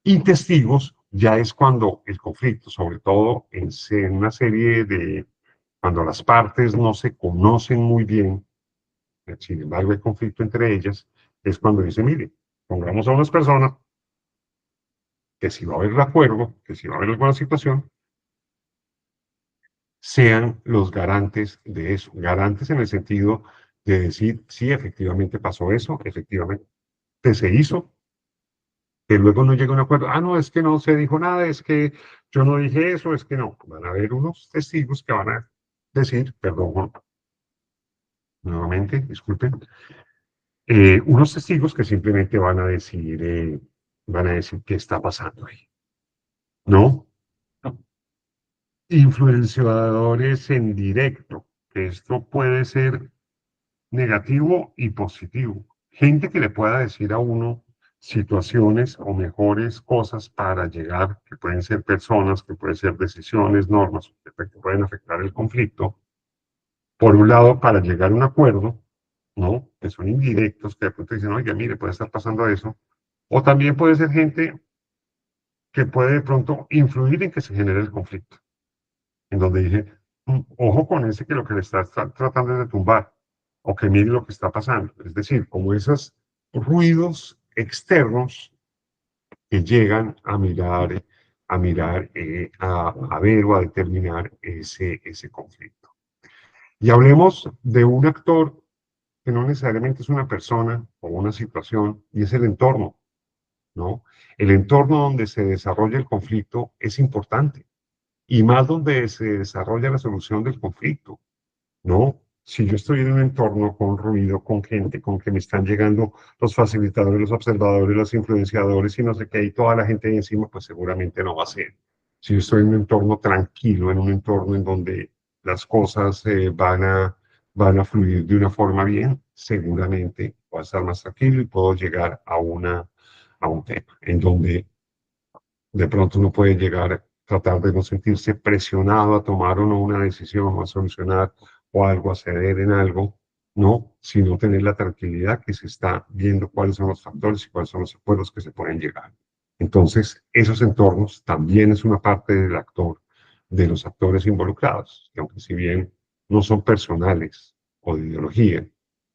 Y testigos ya es cuando el conflicto, sobre todo en una serie de, cuando las partes no se conocen muy bien, sin embargo hay conflicto entre ellas, es cuando dice, mire, pongamos a unas personas que si va a haber acuerdo, que si va a haber alguna situación, sean los garantes de eso. Garantes en el sentido de decir, sí, efectivamente pasó eso, efectivamente se hizo, que luego no llega a un acuerdo. Ah, no, es que no se dijo nada, es que yo no dije eso, es que no. Van a haber unos testigos que van a decir, perdón, nuevamente, disculpen, unos testigos que simplemente van a decir qué está pasando ahí, ¿no? Influenciadores en directo, que esto puede ser negativo y positivo. Gente que le pueda decir a uno situaciones o mejores cosas para llegar, que pueden ser personas, que pueden ser decisiones, normas, que pueden afectar el conflicto. Por un lado, para llegar a un acuerdo, ¿no? Que son indirectos, que de pronto dicen, oye, mire, puede estar pasando eso. O también puede ser gente que puede de pronto influir en que se genere el conflicto. En donde dije, ojo con ese que lo que le está tratando de tumbar, o que mire lo que está pasando. Es decir, como esos ruidos externos que llegan a ver o a determinar ese conflicto. Y hablemos de un actor que no necesariamente es una persona o una situación, y es el entorno, ¿no? El entorno donde se desarrolla el conflicto es importante, y más donde se desarrolla la solución del conflicto, ¿no? Si yo estoy en un entorno con ruido, con gente, con que me están llegando los facilitadores, los observadores, los influenciadores y no sé qué, y toda la gente ahí encima, pues seguramente no va a ser. Si yo estoy en un entorno tranquilo, en un entorno en donde las cosas van a fluir de una forma bien, seguramente voy a estar más tranquilo y puedo llegar a un tema en donde de pronto uno puede llegar a tratar de no sentirse presionado a tomar o no una decisión o a solucionar o algo, a ceder en algo, no, sino tener la tranquilidad que se está viendo cuáles son los factores y cuáles son los acuerdos que se pueden llegar. Entonces, esos entornos también es una parte del actor, de los actores involucrados, que aunque si bien no son personales o de ideología,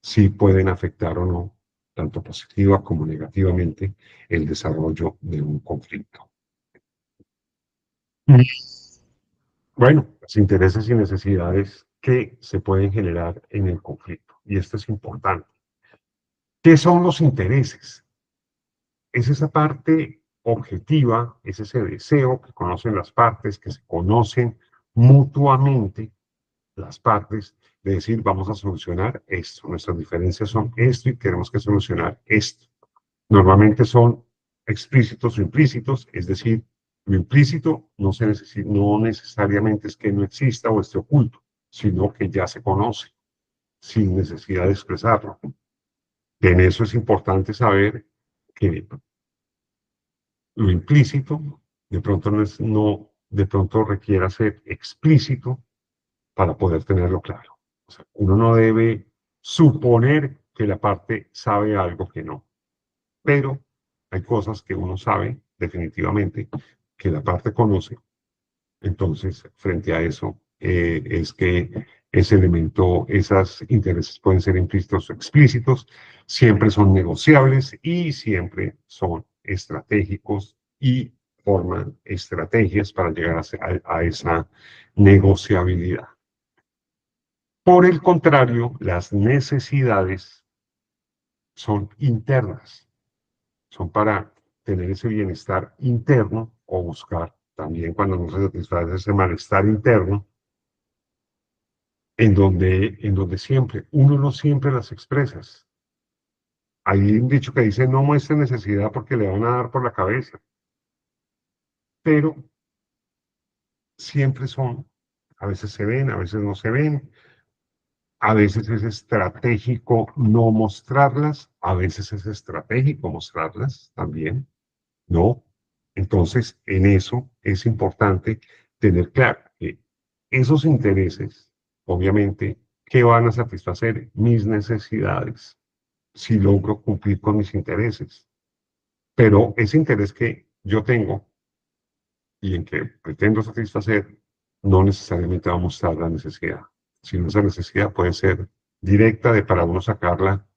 sí pueden afectar o no, tanto positiva como negativamente, el desarrollo de un conflicto. Bueno, los intereses y necesidades que se pueden generar en el conflicto. Y esto es importante. ¿Qué son los intereses? Es esa parte objetiva, es ese deseo que conocen las partes, que se conocen mutuamente las partes, de decir, vamos a solucionar esto. Nuestras diferencias son esto y queremos que solucionar esto. Normalmente son explícitos o implícitos, es decir, lo implícito no necesariamente es que no exista o esté oculto, sino que ya se conoce, sin necesidad de expresarlo. En eso es importante saber que lo implícito de pronto de pronto requiera ser explícito para poder tenerlo claro. O sea, uno no debe suponer que la parte sabe algo que no, pero hay cosas que uno sabe definitivamente que la parte conoce. Entonces, frente a eso, es que ese elemento, esos intereses pueden ser implícitos o explícitos, siempre son negociables y siempre son estratégicos y forman estrategias para llegar a esa negociabilidad. Por el contrario, las necesidades son internas, son para tener ese bienestar interno o buscar también cuando no se satisface ese malestar interno, en donde siempre, uno no siempre las expresas. Hay un dicho que dice, no muestre necesidad porque le van a dar por la cabeza, pero siempre son, a veces se ven, a veces no se ven, a veces es estratégico no mostrarlas, a veces es estratégico mostrarlas también, ¿no? Entonces, en eso es importante tener claro que esos intereses, obviamente, que van a satisfacer mis necesidades si logro cumplir con mis intereses. Pero ese interés que yo tengo y en que pretendo satisfacer, no necesariamente va a mostrar la necesidad, sino esa necesidad puede ser directa de para uno sacarla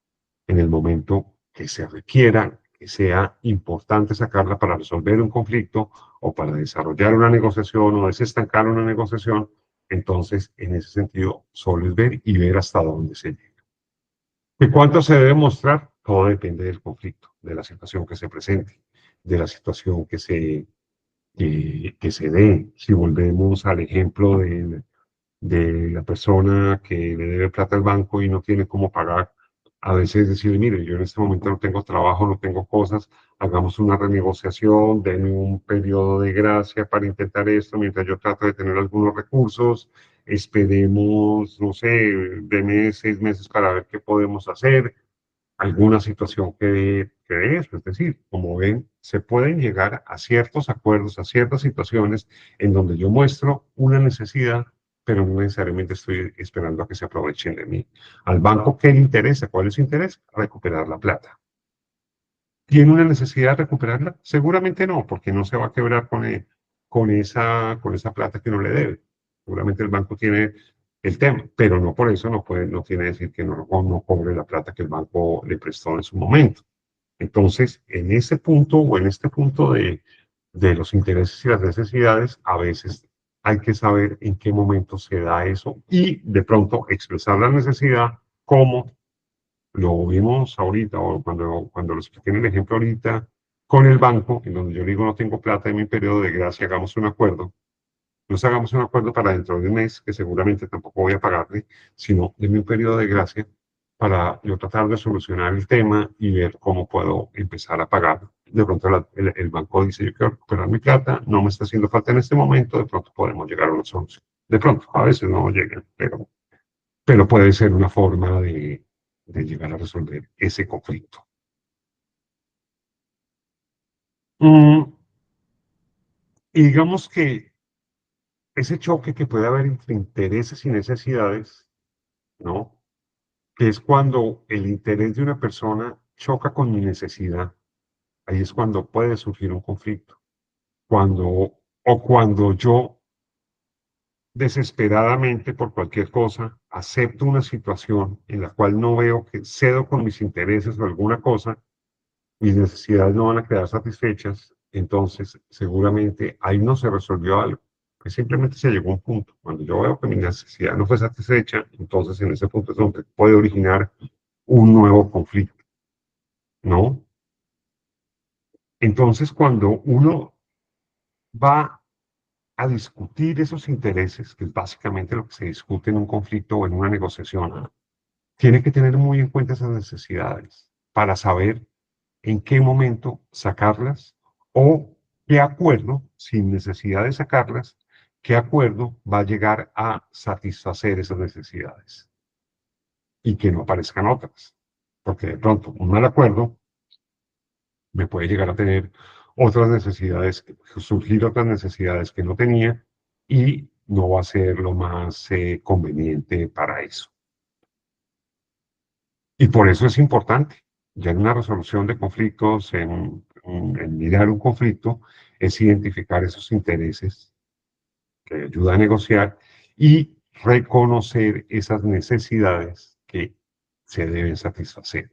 en el momento que se requiera, que sea importante sacarla para resolver un conflicto o para desarrollar una negociación o desestancar una negociación. Entonces, en ese sentido, solo es ver y ver hasta dónde se llega. ¿Y cuánto se debe mostrar? Todo depende del conflicto, de la situación que se presente, de la situación que se dé. Si volvemos al ejemplo de la persona que le debe plata al banco y no tiene cómo pagar, a veces decirle, mire, yo en este momento no tengo trabajo, no tengo cosas, hagamos una renegociación, denme un periodo de gracia para intentar esto mientras yo trato de tener algunos recursos, esperemos, no sé, denme 6 meses para ver qué podemos hacer, alguna situación que de eso. Es decir, como ven, se pueden llegar a ciertos acuerdos, a ciertas situaciones en donde yo muestro una necesidad, pero no necesariamente estoy esperando a que se aprovechen de mí. Al banco, ¿qué le interesa? ¿Cuál es su interés? Recuperar la plata. ¿Tiene una necesidad de recuperarla? Seguramente no, porque no se va a quebrar con esa plata que no le debe. Seguramente el banco tiene el tema, pero no por eso no tiene que decir que no cobre la plata que el banco le prestó en su momento. Entonces, en ese punto o en este punto de los intereses y las necesidades, a veces hay que saber en qué momento se da eso y de pronto expresar la necesidad como lo vimos ahorita, o cuando les expliqué el ejemplo ahorita, con el banco, en donde yo digo no tengo plata en mi periodo de gracia, hagamos un acuerdo. No hagamos un acuerdo para dentro de un mes, que seguramente tampoco voy a pagarle, sino de un periodo de gracia para yo tratar de solucionar el tema y ver cómo puedo empezar a pagar. De pronto el banco dice, yo quiero recuperar mi plata, no me está haciendo falta en este momento, de pronto podemos llegar a una solución. De pronto, a veces no llegan, pero puede ser una forma de llegar a resolver ese conflicto. Y digamos que ese choque que puede haber entre intereses y necesidades, ¿no? Que es cuando el interés de una persona choca con mi necesidad. Ahí es cuando puede surgir un conflicto. Cuando yo desesperadamente por cualquier cosa acepto una situación en la cual no veo que cedo con mis intereses o alguna cosa, mis necesidades no van a quedar satisfechas, entonces seguramente ahí no se resolvió algo, que simplemente se llegó a un punto. Cuando yo veo que mi necesidad no fue satisfecha, entonces en ese punto es donde puede originar un nuevo conflicto, ¿no? Entonces cuando uno va a discutir esos intereses, que es básicamente lo que se discute en un conflicto o en una negociación, tiene que tener muy en cuenta esas necesidades para saber en qué momento sacarlas o qué acuerdo, sin necesidad de sacarlas, qué acuerdo va a llegar a satisfacer esas necesidades y que no aparezcan otras. Porque de pronto un mal acuerdo me puede llegar a tener otras necesidades, surgir otras necesidades que no tenía y no va a ser lo más conveniente para eso. Y por eso es importante, ya en una resolución de conflictos, en mirar un conflicto, es identificar esos intereses que ayuda a negociar y reconocer esas necesidades que se deben satisfacer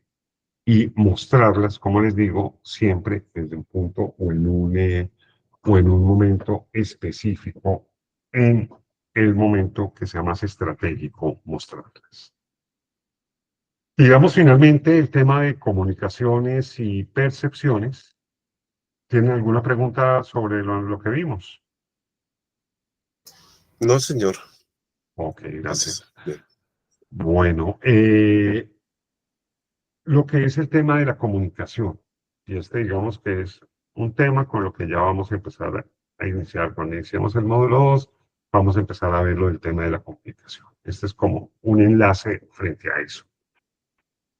y mostrarlas, como les digo, siempre desde un punto o en un momento específico, en el momento que sea más estratégico mostrarlas. Digamos finalmente el tema de comunicaciones y percepciones. ¿Tienen alguna pregunta sobre lo que vimos? No, señor. Ok, gracias. Bien. Bueno, lo que es el tema de la comunicación, y digamos que es un tema con lo que ya vamos a empezar a iniciar. Cuando iniciemos el módulo 2, vamos a empezar a ver lo del tema de la comunicación. Este es como un enlace frente a eso.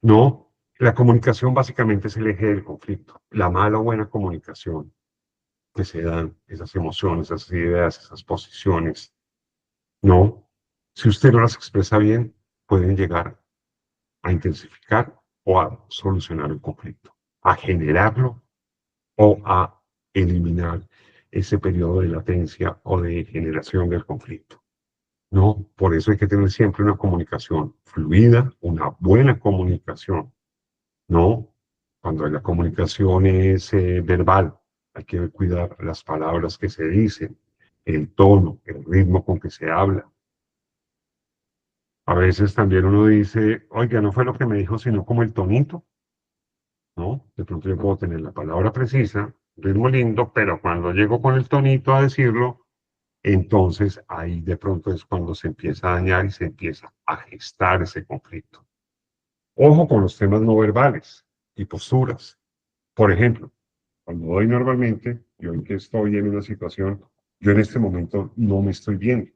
No, la comunicación básicamente es el eje del conflicto. La mala o buena comunicación que se dan, esas emociones, esas ideas, esas posiciones, no. Si usted no las expresa bien, pueden llegar a intensificar o a solucionar el conflicto, a generarlo o a eliminar ese periodo de latencia o de generación del conflicto. No, por eso hay que tener siempre una comunicación fluida, una buena comunicación. No, cuando la comunicación es verbal, hay que cuidar las palabras que se dicen, el tono, el ritmo con que se habla. A veces también uno dice, oiga, no fue lo que me dijo, sino como el tonito, ¿no? De pronto yo puedo tener la palabra precisa, ritmo lindo, pero cuando llego con el tonito a decirlo, entonces ahí de pronto es cuando se empieza a dañar y se empieza a gestar ese conflicto. Ojo con los temas no verbales y posturas. Por ejemplo, cuando doy normalmente, yo en que estoy en una situación, yo en este momento no me estoy viendo,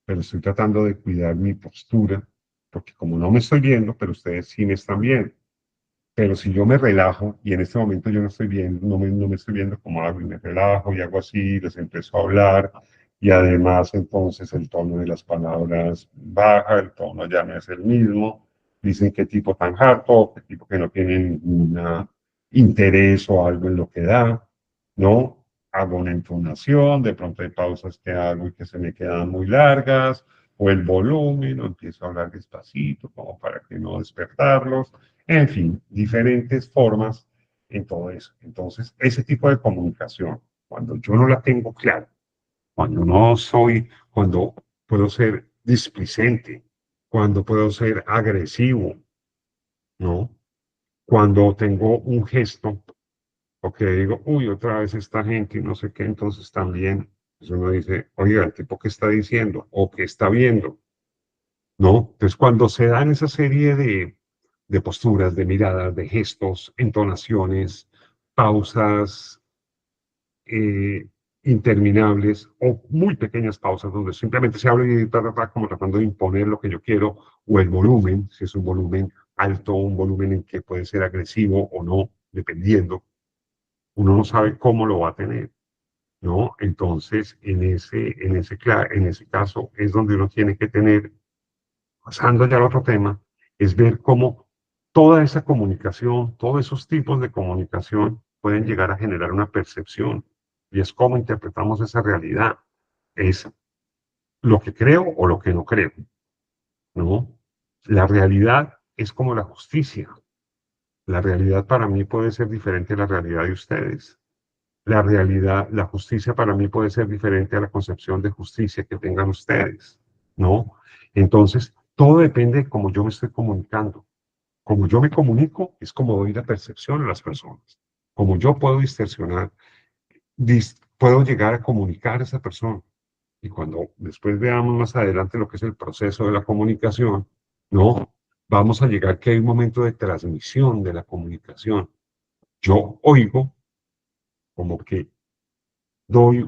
pero estoy tratando de cuidar mi postura, porque como no me estoy viendo, pero ustedes sí me están viendo. Pero si yo me relajo y en este momento yo no estoy viendo, no me estoy viendo como hago y me relajo y hago así, les empiezo a hablar y además entonces el tono de las palabras baja, el tono ya no es el mismo, dicen qué tipo tan harto, qué tipo que no tiene ningún interés o algo en lo que da, ¿no? Hago una entonación, de pronto hay pausas que hago y que se me quedan muy largas, o el volumen, o empiezo a hablar despacito como para que no despertarlos. En fin, diferentes formas en todo eso. Entonces, ese tipo de comunicación, cuando yo no la tengo clara, cuando puedo ser displicente, cuando puedo ser agresivo, ¿no? Cuando tengo un gesto, o que digo, uy, otra vez esta gente y no sé qué, entonces también, pues uno dice, oiga, el tipo que está diciendo o que está viendo, ¿no? Entonces, cuando se dan esa serie de posturas, de miradas, de gestos, entonaciones, pausas, interminables o muy pequeñas pausas donde simplemente se habla y como tratando de imponer lo que yo quiero, o el volumen, si es un volumen alto, un volumen en que puede ser agresivo o no, dependiendo. Uno no sabe cómo lo va a tener, ¿no? Entonces, en ese caso es donde uno tiene que tener, pasando ya al otro tema, es ver cómo toda esa comunicación, todos esos tipos de comunicación pueden llegar a generar una percepción, y es cómo interpretamos esa realidad. Es lo que creo o lo que no creo, ¿no? La realidad es como la justicia. La realidad para mí puede ser diferente a la realidad de ustedes. La realidad, la justicia para mí puede ser diferente a la concepción de justicia que tengan ustedes, ¿no? Entonces, todo depende de cómo yo me estoy comunicando. Como yo me comunico, es como doy la percepción a las personas. Como yo puedo distorsionar, puedo llegar a comunicar a esa persona. Y cuando después veamos más adelante lo que es el proceso de la comunicación, ¿no? Vamos a llegar que hay un momento de transmisión de la comunicación. Yo oigo como que doy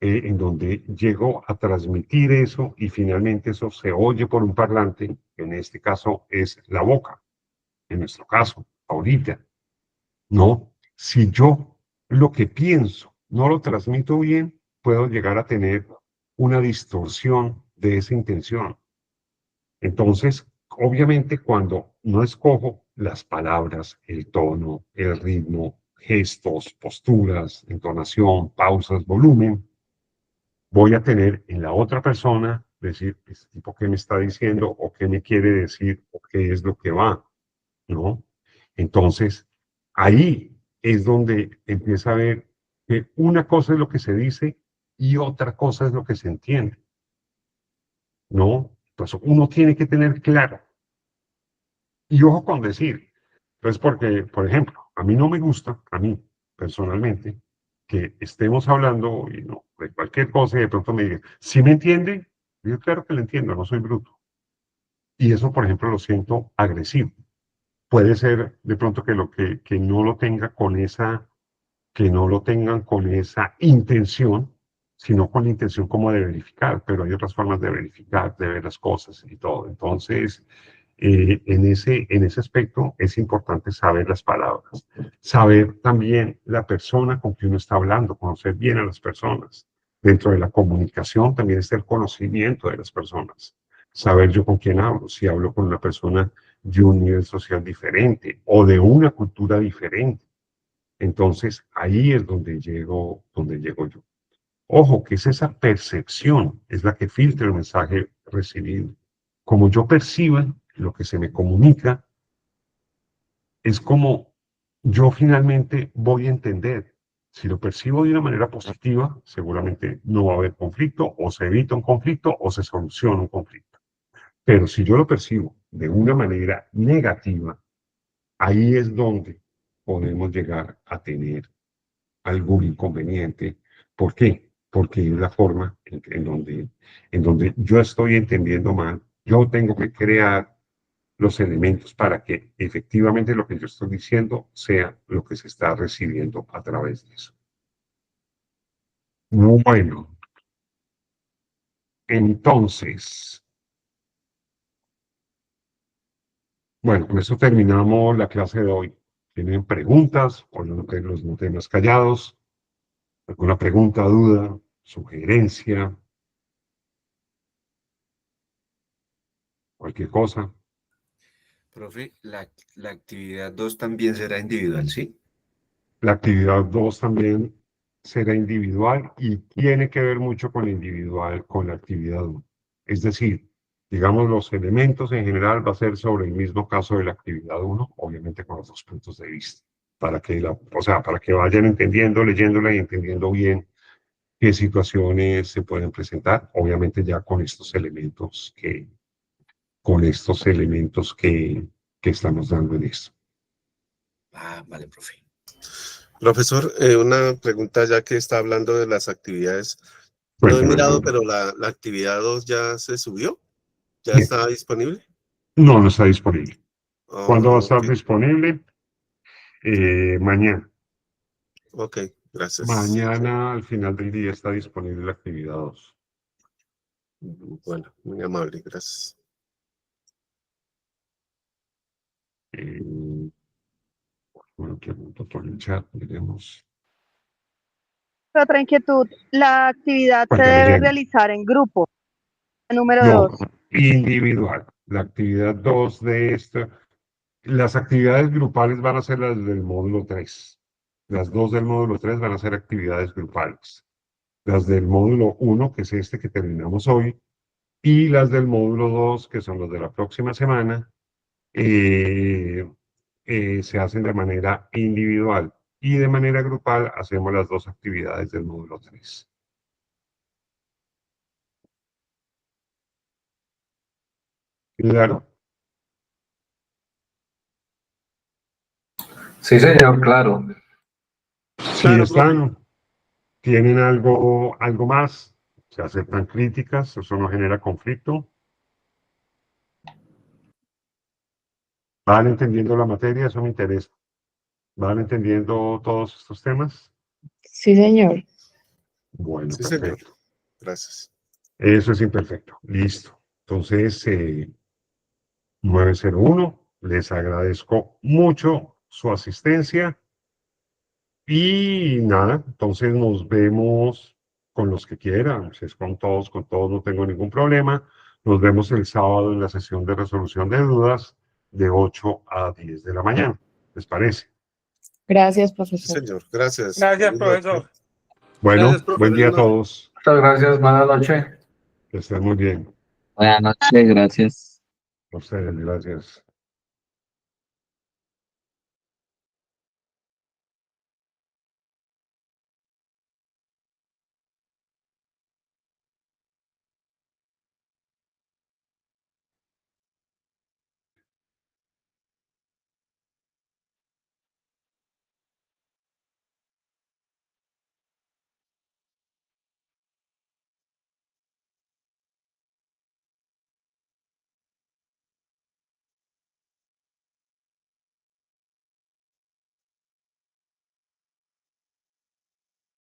en donde llego a transmitir eso y finalmente eso se oye por un parlante, que en este caso es la boca, en nuestro caso, ahorita, ¿no? Si yo lo que pienso no lo transmito bien, puedo llegar a tener una distorsión de esa intención. Entonces, obviamente, cuando no escojo las palabras, el tono, el ritmo, gestos, posturas, entonación, pausas, volumen, voy a tener en la otra persona decir, este tipo qué me está diciendo o qué me quiere decir o qué es lo que va, ¿no? Entonces, ahí es donde empieza a ver que una cosa es lo que se dice y otra cosa es lo que se entiende, ¿no? Entonces, uno tiene que tener claro. Y ojo con decir, pues porque, por ejemplo, a mí no me gusta, a mí personalmente, que estemos hablando y no, de cualquier cosa y de pronto me digan, ¿sí me entiende? Yo claro que le entiendo, no soy bruto. Y eso, por ejemplo, lo siento agresivo. Puede ser de pronto que no lo tenga con esa, que no lo tengan con esa intención, sino con la intención como de verificar, pero hay otras formas de verificar, de ver las cosas y todo. Entonces, en ese aspecto es importante saber las palabras, saber también la persona con quien uno está hablando, conocer bien a las personas. Dentro de la comunicación también está el conocimiento de las personas, saber yo con quién hablo, si hablo con una persona de un nivel social diferente o de una cultura diferente. Entonces, ahí es donde llego yo. Ojo, que es esa percepción, es la que filtra el mensaje recibido. Como yo perciba lo que se me comunica, es como yo finalmente voy a entender. Si lo percibo de una manera positiva, seguramente no va a haber conflicto, o se evita un conflicto, o se soluciona un conflicto. Pero si yo lo percibo de una manera negativa, ahí es donde podemos llegar a tener algún inconveniente. ¿Por qué? Porque es la forma en donde yo estoy entendiendo mal. Yo tengo que crear los elementos para que efectivamente lo que yo estoy diciendo sea lo que se está recibiendo a través de eso. Bueno, entonces, bueno, con eso terminamos la clase de hoy. ¿Tienen preguntas o los noté más callados? ¿Alguna pregunta, duda, sugerencia? Cualquier cosa. Profe, la actividad 2 también será individual, ¿sí? La actividad 2 también será individual y tiene que ver mucho con la individual, con la actividad 1. Es decir, digamos, los elementos en general va a ser sobre el mismo caso de la actividad 1, obviamente con los dos puntos de vista, para que vayan entendiendo, leyéndola y entendiendo bien qué situaciones se pueden presentar, obviamente ya con estos elementos que estamos dando en esto. Ah, vale, profe. Profesor, una pregunta ya que está hablando de las actividades. No he Cuéntame, mirado, Alejandro. pero la actividad 2 ya se subió, ya Bien, está disponible. no está disponible. ¿Cuándo va a Oh, estar ok, disponible? Mañana. ok. Gracias. Mañana al final del día está disponible la actividad 2. Bueno, muy amable, gracias. Bueno, pregunto por el chat, veremos. Otra inquietud, la actividad se Cuéntame, debe Jenny. realizar en grupo. Número No, 2. individual. La actividad 2 de esta, las actividades grupales van a ser las del módulo 3. Las 2 del módulo 3 van a ser actividades grupales. Las del módulo 1, que es este que terminamos hoy, y las del módulo 2, que son los de la próxima semana, se hacen de manera individual. Y de manera grupal hacemos las 2 actividades del módulo 3. Claro. Sí, señor, claro. Si Claro, tienen algo más, se aceptan críticas, eso no genera conflicto. ¿Van entendiendo la materia? Eso me interesa. ¿Van entendiendo todos estos temas? Sí, señor. Bueno, Sí, señor. perfecto. Gracias. Eso es imperfecto. Listo. Entonces, 901, les agradezco mucho su asistencia. Y nada, entonces nos vemos con los que quieran, si es con todos no tengo ningún problema. Nos vemos el sábado en la sesión de resolución de dudas de 8 a 10 de la mañana. ¿Les parece? Gracias, Sí, profesor. señor. Gracias. Gracias, Feliz noche. profesor. Bueno, Gracias, profe. buen día a Feliz noche. todos. Muchas gracias, buenas noches. Que estén muy bien. Buenas noches, gracias. A ustedes, gracias.